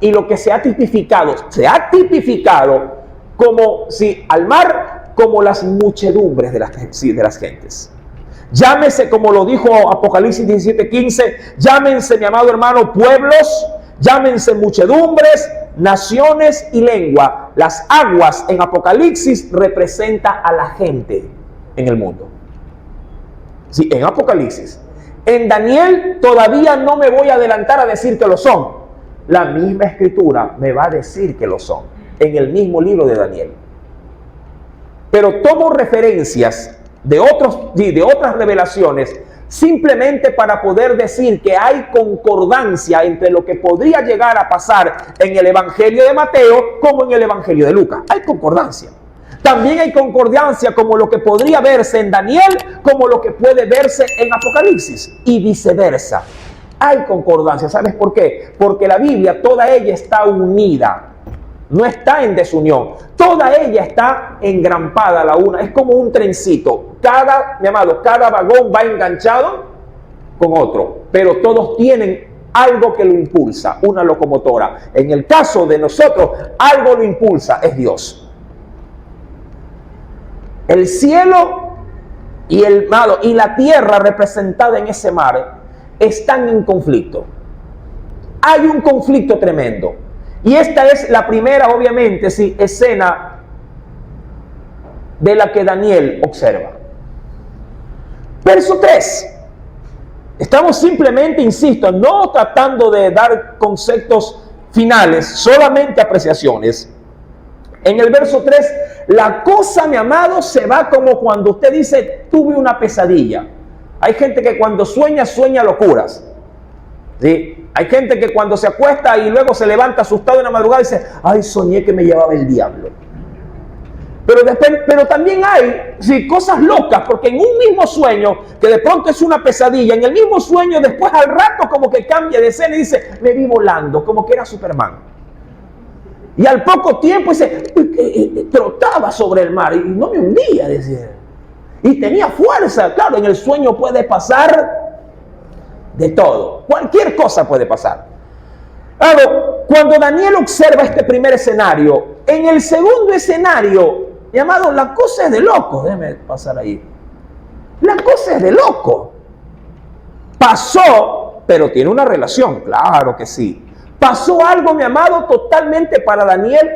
y lo que se ha tipificado. Se ha tipificado como si al mar, como las muchedumbres de las gentes. Llámese, como lo dijo Apocalipsis 17:15, llámense, mi amado hermano, pueblos, llámense muchedumbres, naciones y lengua. Las aguas en Apocalipsis representa a la gente en el mundo. Sí, en Apocalipsis. En Daniel todavía no me voy a adelantar a decir que lo son. La misma Escritura me va a decir que lo son, en el mismo libro de Daniel. Pero tomo referencias de otras revelaciones, simplemente para poder decir que hay concordancia entre lo que podría llegar a pasar en el Evangelio de Mateo como en el Evangelio de Lucas. Hay concordancia. También hay concordancia como lo que podría verse en Daniel, como lo que puede verse en Apocalipsis, y viceversa. Hay concordancia. ¿Sabes por qué? Porque la Biblia, toda ella está unida. No está en desunión. Toda ella está engrampada la una. Es como un trencito. Mi amado, cada vagón va enganchado con otro. Pero todos tienen algo que lo impulsa, una locomotora. En el caso de nosotros, algo lo impulsa, es Dios. El cielo y la tierra representada en ese mar están en conflicto. Hay un conflicto tremendo. Y esta es la primera, obviamente, sí, escena de la que Daniel observa. Verso 3. Estamos simplemente, insisto, no tratando de dar conceptos finales, solamente apreciaciones. En el verso 3, la cosa, mi amado, se va como cuando usted dice, tuve una pesadilla. Hay gente que cuando sueña locuras. ¿Sí? Hay gente que cuando se acuesta y luego se levanta asustado en la madrugada y dice, ay, soñé que me llevaba el diablo. Pero también hay cosas locas, porque en un mismo sueño, que de pronto es una pesadilla, en el mismo sueño después al rato como que cambia de escena y dice, me vi volando, como que era Superman. Y al poco tiempo dice, trotaba sobre el mar y no me hundía, decía. Y tenía fuerza. Claro, en el sueño puede pasar de todo. Cualquier cosa puede pasar. Claro, cuando Daniel observa este primer escenario, en el segundo escenario, mi amado, la cosa es de loco. Déjame pasar ahí. La cosa es de loco. Pasó, pero tiene una relación, claro que sí. Pasó algo, mi amado, totalmente para Daniel,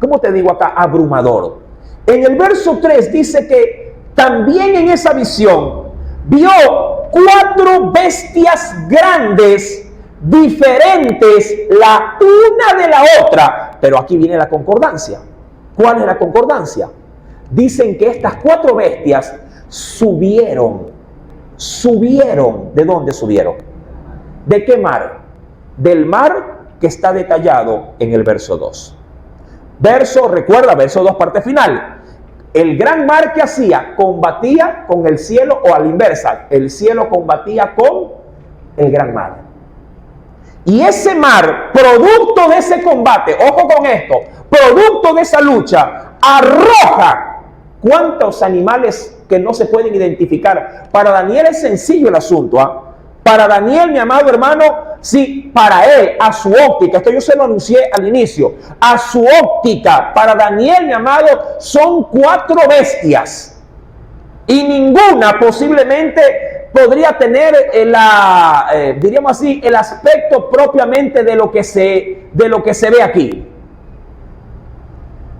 ¿cómo te digo acá? Abrumador. En el verso 3 dice que también en esa visión vio 4 bestias grandes, diferentes la una de la otra. Pero aquí viene la concordancia. ¿Cuál es la concordancia? Dicen que estas 4 bestias subieron. ¿De dónde subieron? ¿De qué mar? Del mar que está detallado en el verso 2. Recuerda, verso 2, parte final. El gran mar que hacía, combatía con el cielo, o a la inversa, el cielo combatía con el gran mar. Y ese mar, producto de ese combate, ojo con esto, producto de esa lucha, arroja cuántos animales que no se pueden identificar. Para Daniel es sencillo el asunto, ¿ah? Para Daniel, mi amado hermano, sí, para él, a su óptica, esto yo se lo anuncié al inicio, a su óptica, para Daniel, mi amado, son 4 bestias. Y ninguna posiblemente podría tener diríamos así, el aspecto propiamente de lo que se ve aquí.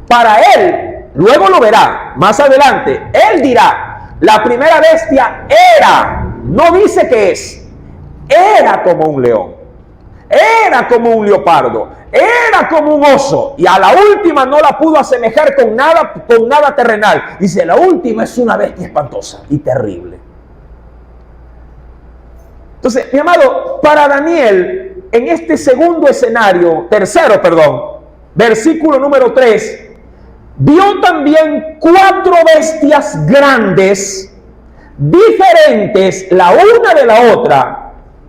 Para él, luego lo verá, más adelante, él dirá, la primera bestia era, no dice que es, era como un león, era como un leopardo, era como un oso, y a la última no la pudo asemejar con nada terrenal. Dice, la última es una bestia espantosa y terrible. Entonces, mi amado, para Daniel, en este tercero, versículo número 3, vio también 4 bestias grandes, diferentes la una de la otra,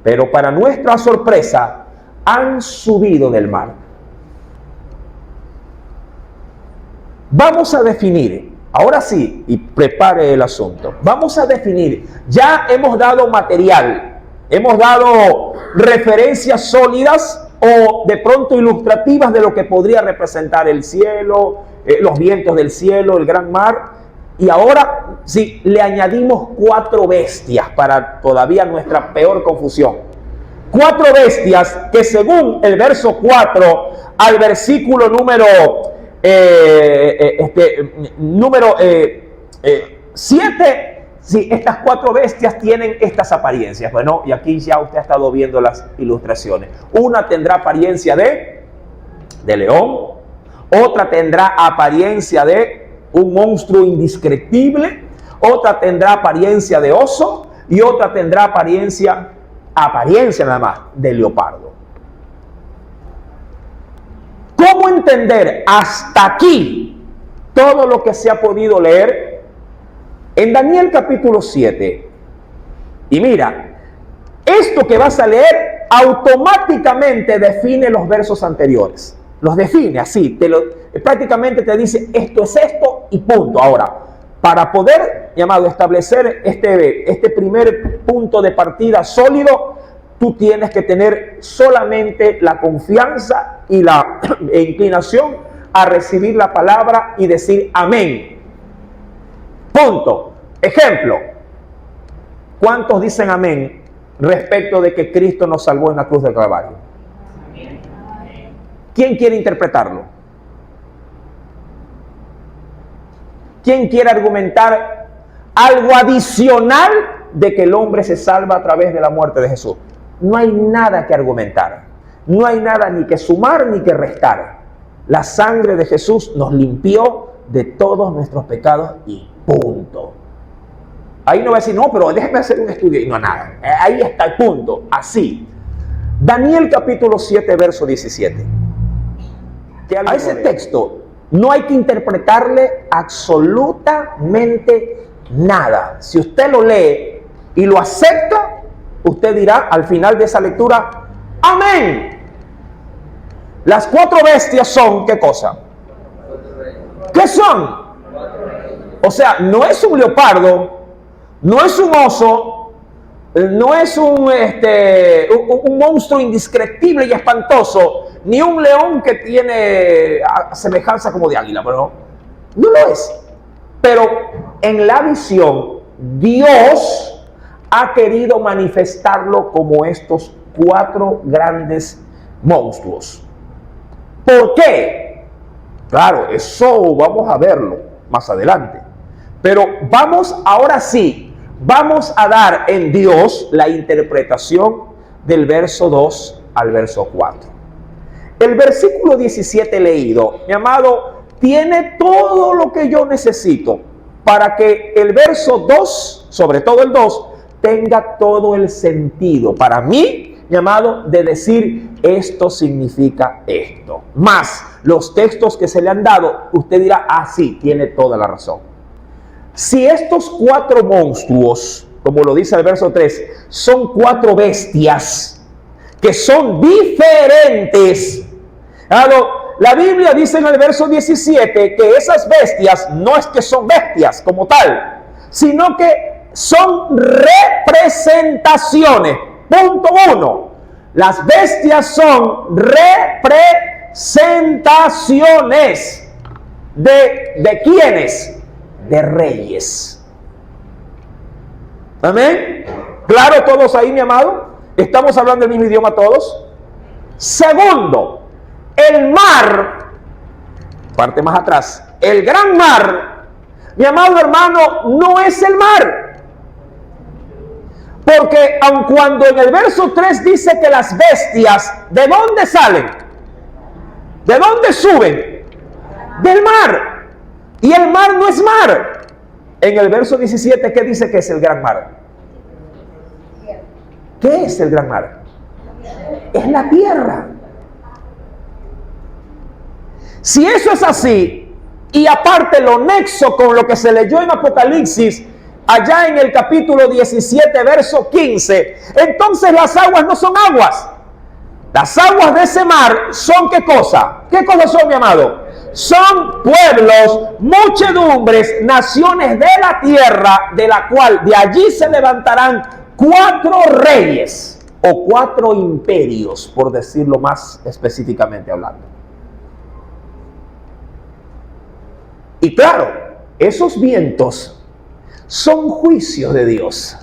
pero para nuestra sorpresa, han subido del mar. Vamos a definir, ahora sí, y prepare el asunto. Vamos a definir, ya hemos dado material, hemos dado referencias sólidas o de pronto ilustrativas de lo que podría representar el cielo, los vientos del cielo, el gran mar. Y ahora sí, le añadimos 4 bestias para todavía nuestra peor confusión. 4 bestias que según el verso 4 al versículo número 7, sí, estas 4 bestias tienen estas apariencias. Bueno, y aquí ya usted ha estado viendo las ilustraciones. Una tendrá apariencia de león, otra tendrá apariencia de un monstruo indescriptible, otra tendrá apariencia de oso y otra tendrá apariencia nada más de leopardo. ¿Cómo entender hasta aquí todo lo que se ha podido leer en Daniel capítulo 7? Y mira, esto que vas a leer automáticamente define los versos anteriores. Los define así, prácticamente te dice esto es esto y punto. Ahora, para poder, mi amado, establecer este primer punto de partida sólido, tú tienes que tener solamente la confianza y la inclinación a recibir la palabra y decir amén. Punto. Ejemplo. ¿Cuántos dicen amén respecto de que Cristo nos salvó en la cruz del Calvario? ¿Quién quiere interpretarlo? ¿Quién quiere argumentar algo adicional de que el hombre se salva a través de la muerte de Jesús? No hay nada que argumentar. No hay nada ni que sumar ni que restar. La sangre de Jesús nos limpió de todos nuestros pecados y punto. Ahí no va a decir, no, pero déjeme hacer un estudio. Y no, nada. Ahí está el punto. Así. Daniel capítulo 7, verso 17. A ese texto no hay que interpretarle absolutamente nada. Si usted lo lee y lo acepta, usted dirá al final de esa lectura, amén. Las 4 bestias son, ¿qué cosa? ¿Qué son? O sea, no es un leopardo, no es un oso, no es un monstruo indescriptible y espantoso, ni un león que tiene semejanza como de águila, pero no lo es. Pero en la visión, Dios ha querido manifestarlo como estos 4 grandes monstruos. ¿Por qué? Claro, eso vamos a verlo más adelante. Pero vamos, ahora sí, vamos a dar en Dios la interpretación del verso 2 al verso 4. El versículo 17 leído, mi amado, tiene todo lo que yo necesito para que el verso 2, sobre todo el 2, tenga todo el sentido para mí, mi amado, de decir esto significa esto. Más los textos que se le han dado, usted dirá, sí, tiene toda la razón. Si estos 4 monstruos, como lo dice el verso 3, son 4 bestias que son diferentes. La Biblia dice en el verso 17 que esas bestias no es que son bestias como tal, sino que son representaciones. Punto 1. Las bestias son representaciones. ¿De quiénes? De reyes. Amén. Claro, todos ahí, mi amado. Estamos hablando el mismo idioma todos. Segundo, el mar, parte más atrás, el gran mar, mi amado hermano, no es el mar. Porque aun cuando en el verso 3 dice que las bestias, ¿de dónde salen? ¿De dónde suben? Del mar. Y el mar no es mar. En el verso 17, ¿qué dice que es el gran mar? ¿Qué es el gran mar? Es la tierra. Si eso es así, y aparte lo nexo con lo que se leyó en Apocalipsis, allá en el capítulo 17, verso 15, entonces las aguas no son aguas. Las aguas de ese mar son ¿qué cosa? ¿Qué cosas son, mi amado? Son pueblos, muchedumbres, naciones de la tierra, de la cual de allí se levantarán 4 reyes o 4 imperios, por decirlo más específicamente hablando. Y claro, esos vientos son juicios de Dios,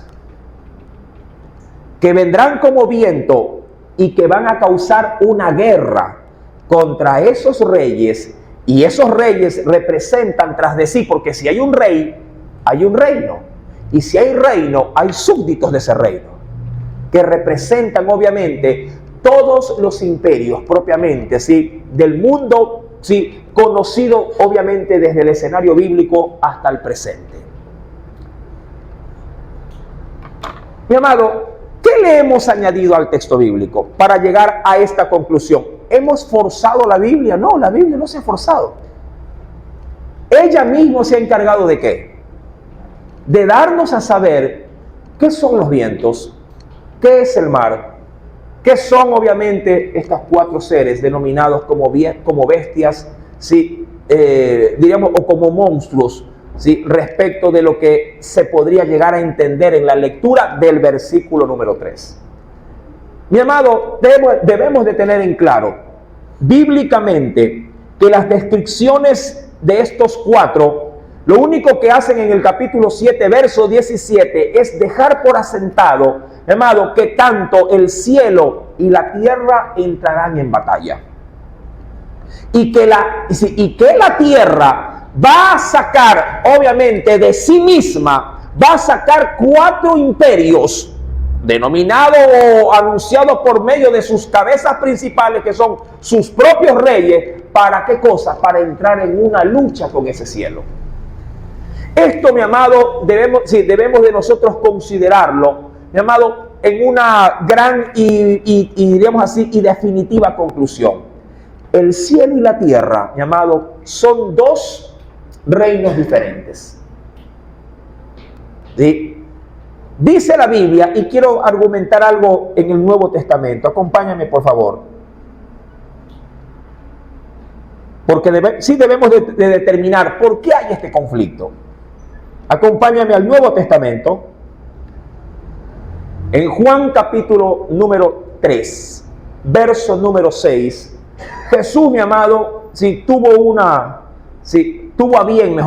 que vendrán como viento y que van a causar una guerra contra esos reyes, y esos reyes representan tras de sí, porque si hay un rey, hay un reino, y si hay reino, hay súbditos de ese reino, que representan obviamente todos los imperios propiamente, ¿sí?, del mundo, ¿sí?, conocido obviamente desde el escenario bíblico hasta el presente. Mi amado, ¿qué le hemos añadido al texto bíblico para llegar a esta conclusión? ¿Hemos forzado la Biblia? No, la Biblia no se ha forzado. Ella misma se ha encargado ¿de qué? De darnos a saber qué son los vientos, ¿Qué es el mar? ¿Qué son obviamente estos cuatro seres denominados como bestias, ¿sí? Diríamos, o como monstruos, ¿sí? Respecto de lo que se podría llegar a entender en la lectura del versículo número 3. Mi amado, debemos de tener en claro, bíblicamente, que las descripciones de estos cuatro, lo único que hacen en el capítulo 7, verso 17, es dejar por asentado, mi amado, que tanto el cielo y la tierra entrarán en batalla. Y que la tierra va a sacar, obviamente, de sí misma, va a sacar cuatro imperios, denominados o anunciados por medio de sus cabezas principales, que son sus propios reyes. ¿Para qué cosa? Para entrar en una lucha con ese cielo. Esto, mi amado, debemos de nosotros considerarlo, mi amado, en una gran y diríamos así, y definitiva conclusión. El cielo y la tierra, mi amado, son dos reinos diferentes. ¿Sí? Dice la Biblia, y quiero argumentar algo en el Nuevo Testamento. Acompáñame, por favor. Porque sí debemos de determinar por qué hay este conflicto. Acompáñame al Nuevo Testamento. En Juan capítulo número 3, verso número 6, Jesús, mi amado, tuvo a bien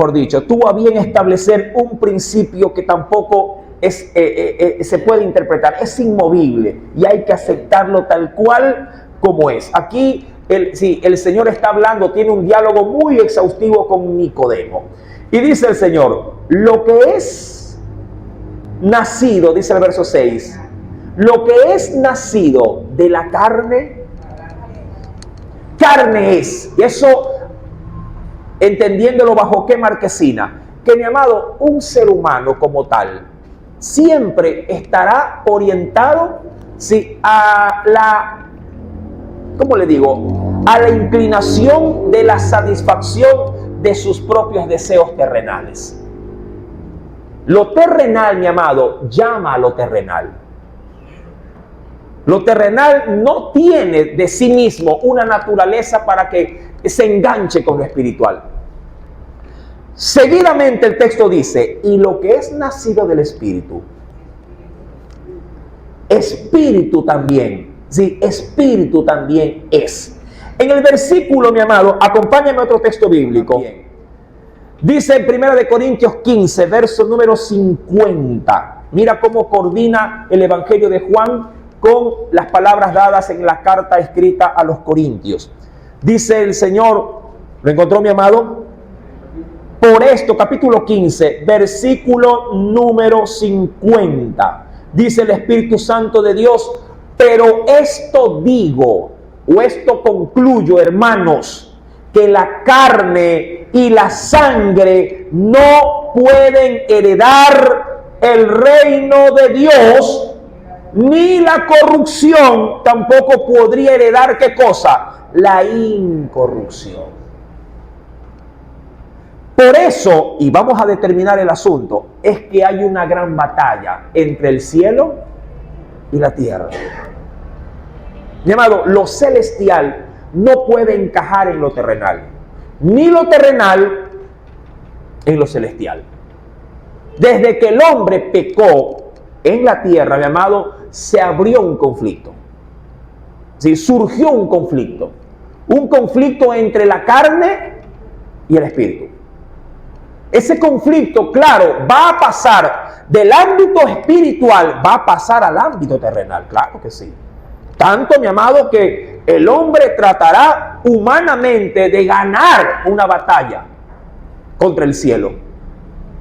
establecer un principio que tampoco se puede interpretar, es inmovible y hay que aceptarlo tal cual como es. Aquí el Señor está hablando, tiene un diálogo muy exhaustivo con Nicodemo. Y dice el Señor, lo que es nacido, dice el verso 6, lo que es nacido de la carne, carne es. Y eso, entendiéndolo bajo qué marquesina, que mi amado, un ser humano como tal, siempre estará orientado a la, ¿cómo le digo? A la inclinación de la satisfacción de sus propios deseos terrenales. Lo terrenal, mi amado, llama a lo terrenal. Lo terrenal no tiene de sí mismo una naturaleza para que se enganche con lo espiritual. Seguidamente el texto dice, y lo que es nacido del Espíritu, Espíritu también, sí, Espíritu también es. En el versículo, mi amado, acompáñame a otro texto bíblico. También. Dice en 1 Corintios 15, verso número 50. Mira cómo coordina el Evangelio de Juan con las palabras dadas en la carta escrita a los Corintios. Dice el Señor, ¿lo encontró, mi amado? Por esto, capítulo 15, versículo número 50. Dice el Espíritu Santo de Dios, pero esto digo, o esto concluyo, hermanos, que la carne y la sangre no pueden heredar el reino de Dios, ni la corrupción tampoco podría heredar, ¿qué cosa? La incorrupción. Por eso, y vamos a determinar el asunto, es que hay una gran batalla entre el cielo y la tierra. Mi amado, lo celestial no puede encajar en lo terrenal, ni lo terrenal en lo celestial. Desde que el hombre pecó en la tierra, mi amado, se abrió un conflicto. ¿Sí? Surgió un conflicto entre la carne y el espíritu. Ese conflicto, claro, va a pasar del ámbito espiritual, va a pasar al ámbito terrenal, claro que sí. Tanto, mi amado, que el hombre tratará humanamente de ganar una batalla contra el cielo.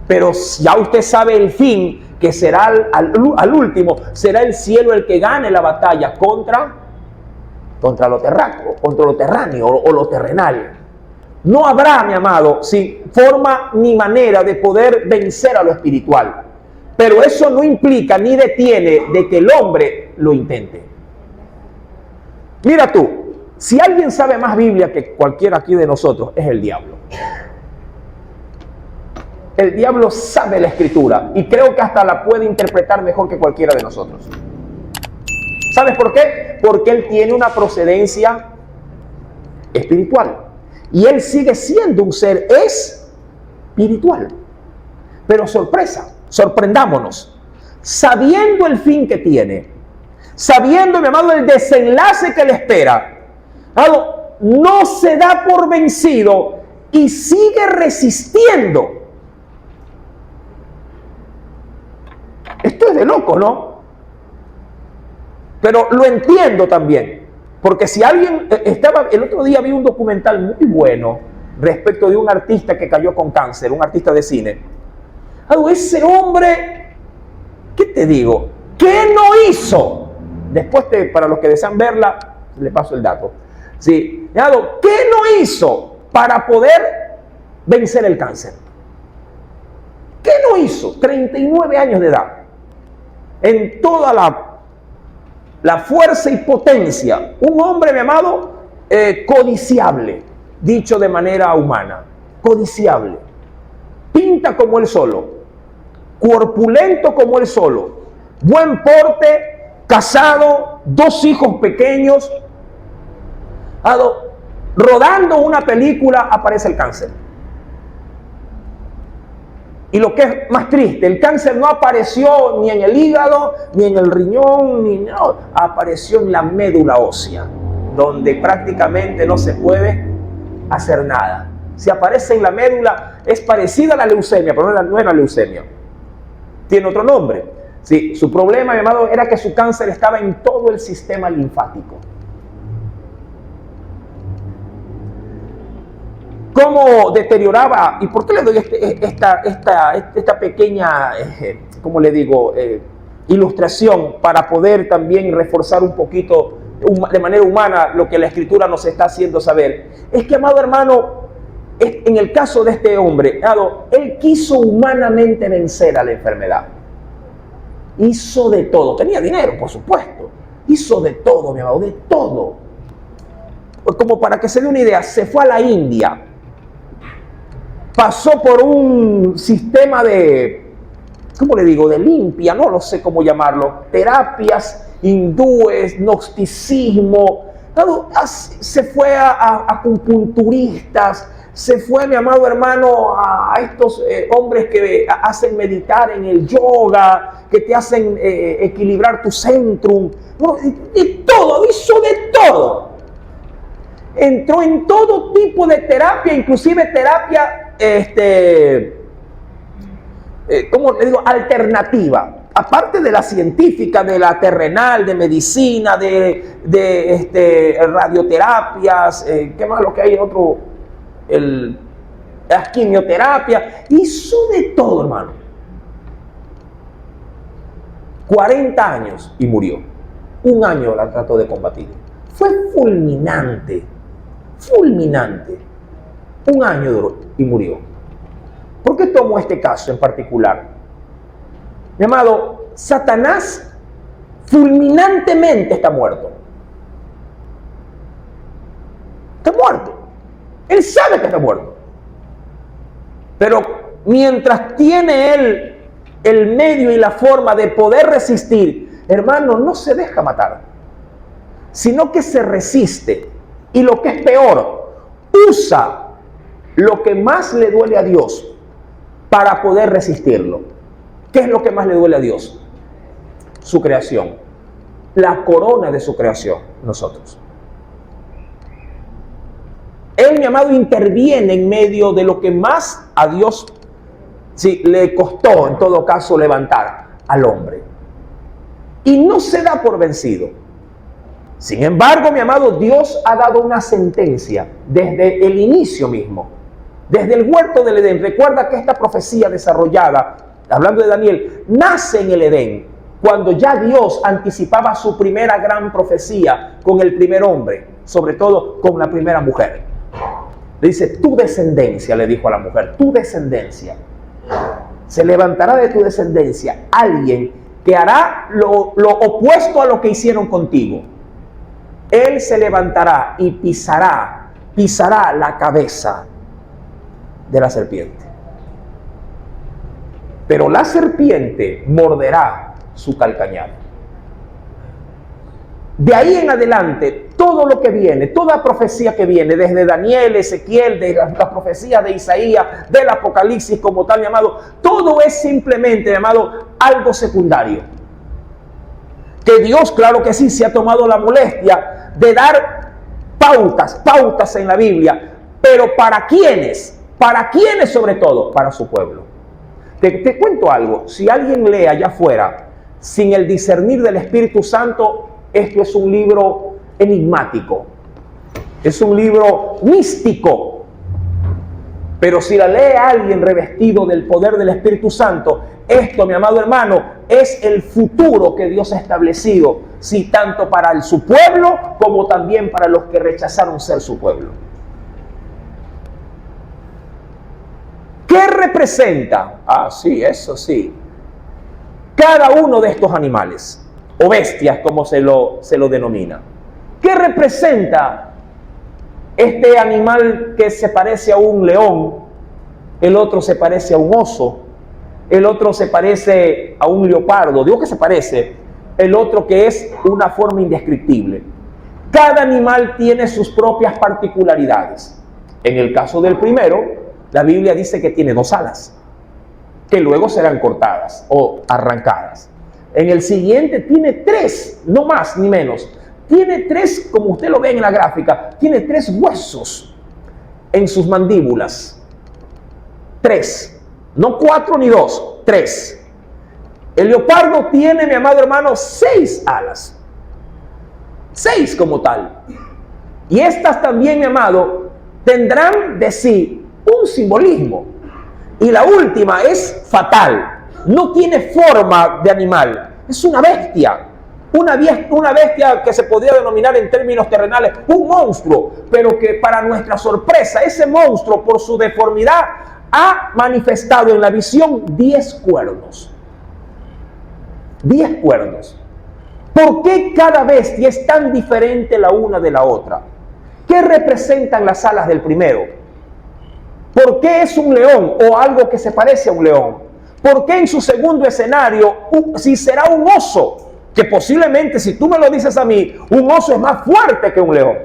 Pero ya usted sabe el fin, que será al último, será el cielo el que gane la batalla contra lo terráneo o lo terrenal. No habrá, mi amado, forma ni manera de poder vencer a lo espiritual. Pero eso no implica ni detiene de que el hombre lo intente. Mira tú, si alguien sabe más Biblia que cualquiera aquí de nosotros, es el diablo. El diablo sabe la Escritura y creo que hasta la puede interpretar mejor que cualquiera de nosotros. ¿Sabes por qué? Porque él tiene una procedencia espiritual. Y él sigue siendo un ser espiritual. Pero sorpresa, sorprendámonos. Sabiendo el fin que tiene, sabiendo, mi amado, el desenlace que le espera, no se da por vencido y sigue resistiendo. Esto es de loco, ¿no? Pero lo entiendo también. Porque si alguien el otro día vi un documental muy bueno respecto de un artista que cayó con cáncer, un artista de cine. Ese hombre, ¿qué te digo? ¿Qué no hizo? Después, para los que desean verla, le paso el dato. ¿Sí? ¿Qué no hizo para poder vencer el cáncer? ¿Qué no hizo? 39 años de edad. En toda la fuerza y potencia. Un hombre, mi amado, codiciable, dicho de manera humana. Codiciable. Pinta como él solo. Corpulento como él solo. Buen porte, casado, 2 hijos pequeños. Rodando una película, aparece el cáncer. Y lo que es más triste, el cáncer no apareció ni en el hígado, ni en el riñón, apareció en la médula ósea, donde prácticamente no se puede hacer nada. Si aparece en la médula, es parecida a la leucemia, pero no era leucemia. Tiene otro nombre. Sí, su problema, mi amado, era que su cáncer estaba en todo el sistema linfático. ¿Cómo deterioraba? ¿Y por qué le doy esta pequeña, cómo le digo, ilustración para poder también reforzar un poquito de manera humana lo que la Escritura nos está haciendo saber? Es que, amado hermano, en el caso de este hombre, él quiso humanamente vencer a la enfermedad. Hizo de todo. Tenía dinero, por supuesto. Hizo de todo, mi amado, de todo. Como para que se dé una idea, se fue a la India. Pasó por un sistema de, ¿cómo le digo? De limpia, no lo sé cómo llamarlo. Terapias hindúes, gnosticismo. Se fue a acupunturistas. Se fue, mi amado hermano, a estos hombres que hacen meditar en el yoga, que te hacen equilibrar tu centrum. De todo, hizo de todo. Entró en todo tipo de terapia, inclusive terapia, ¿cómo le digo? Alternativa. Aparte de la científica, de la terrenal, de medicina, de radioterapias, ¿qué más lo que hay? La quimioterapia. Hizo de todo, hermano. 40 años y murió. 1 año la trató de combatir. Fue fulminante. Fulminante. 1 año duró y murió. ¿Por qué tomo este caso en particular? Mi amado, Satanás fulminantemente está muerto. Está muerto. Él sabe que está muerto. Pero mientras tiene él el medio y la forma de poder resistir, hermano, no se deja matar, sino que se resiste. Y lo que es peor, usa lo que más le duele a Dios para poder resistirlo. ¿Qué es lo que más le duele a Dios? Su creación. La corona de su creación, nosotros. Él, mi amado, interviene en medio de lo que más a Dios le costó, en todo caso, levantar al hombre. Y no se da por vencido. Sin embargo, mi amado, Dios ha dado una sentencia desde el inicio mismo, desde el huerto del Edén. Recuerda que esta profecía desarrollada, hablando de Daniel, nace en el Edén, cuando ya Dios anticipaba su primera gran profecía con el primer hombre, sobre todo con la primera mujer. Le dice, tu descendencia, le dijo a la mujer, tu descendencia. Se levantará de tu descendencia alguien que hará lo opuesto a lo que hicieron contigo. Él se levantará y pisará la cabeza de la serpiente. Pero la serpiente morderá su calcañar. De ahí en adelante, todo lo que viene, toda profecía que viene, desde Daniel, Ezequiel, de las profecías de Isaías, del Apocalipsis como tal, mi amado, todo es simplemente, mi amado, algo secundario. Que Dios, claro que sí, se ha tomado la molestia de dar pautas en la Biblia, pero ¿para quiénes? ¿Para quiénes sobre todo? Para su pueblo. Te cuento algo, si alguien lee allá afuera sin el discernir del Espíritu Santo, esto es un libro enigmático, es un libro místico. Pero si la lee alguien revestido del poder del Espíritu Santo, esto, mi amado hermano, es el futuro que Dios ha establecido, sí, tanto para su pueblo como también para los que rechazaron ser su pueblo. ¿Qué representa? Sí, eso sí. Cada uno de estos animales, o bestias, como se lo denomina. ¿Qué representa este animal que se parece a un león? El otro se parece a un oso. El otro se parece a un leopardo. Digo que se parece. El otro que es una forma indescriptible. Cada animal tiene sus propias particularidades. En el caso del primero, la Biblia dice que tiene 2 alas, que luego serán cortadas o arrancadas. En el siguiente tiene 3, no más ni menos. Tiene 3, como usted lo ve en la gráfica, tiene 3 huesos en sus mandíbulas. 3, no 4 ni 2, 3. El leopardo tiene, mi amado hermano, 6 alas. 6 como tal. Y estas también, mi amado, tendrán de sí un simbolismo. Y la última es fatal. No tiene forma de animal. Es una bestia. Una bestia que se podría denominar en términos terrenales un monstruo. Pero que para nuestra sorpresa, ese monstruo por su deformidad ha manifestado en la visión 10 cuernos. 10 cuernos. ¿Por qué cada bestia es tan diferente la una de la otra? ¿Qué representan las alas del primero? ¿Por qué es un león o algo que se parece a un león? ¿Por qué en su segundo escenario, si será un oso? Que posiblemente, si tú me lo dices a mí, un oso es más fuerte que un león.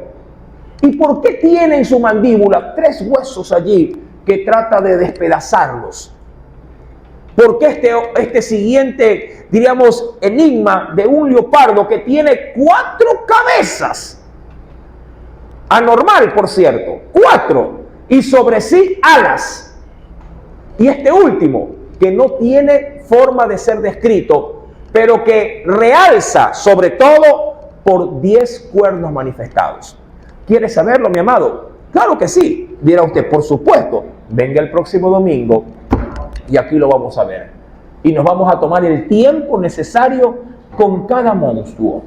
¿Y por qué tiene en su mandíbula 3 huesos allí que trata de despedazarlos? ¿Por qué este siguiente, diríamos, enigma de un leopardo que tiene 4 cabezas? Anormal, por cierto, 4. Y sobre sí alas. Y este último, que no tiene forma de ser descrito, pero que realza sobre todo por 10 cuernos manifestados. ¿Quiere saberlo, mi amado? Claro que sí, dirá usted, por supuesto. Venga el próximo domingo y aquí lo vamos a ver. Y nos vamos a tomar el tiempo necesario con cada monstruo,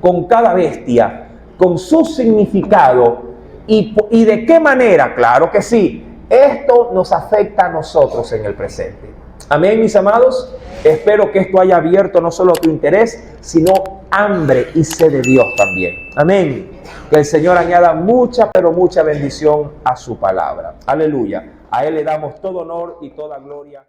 con cada bestia, con su significado y de qué manera. Claro que sí, esto nos afecta a nosotros en el presente. Amén, mis amados. Espero que esto haya abierto no solo tu interés, sino hambre y sed de Dios también. Amén. Que el Señor añada mucha, pero mucha bendición a su palabra. Aleluya. A Él le damos todo honor y toda gloria.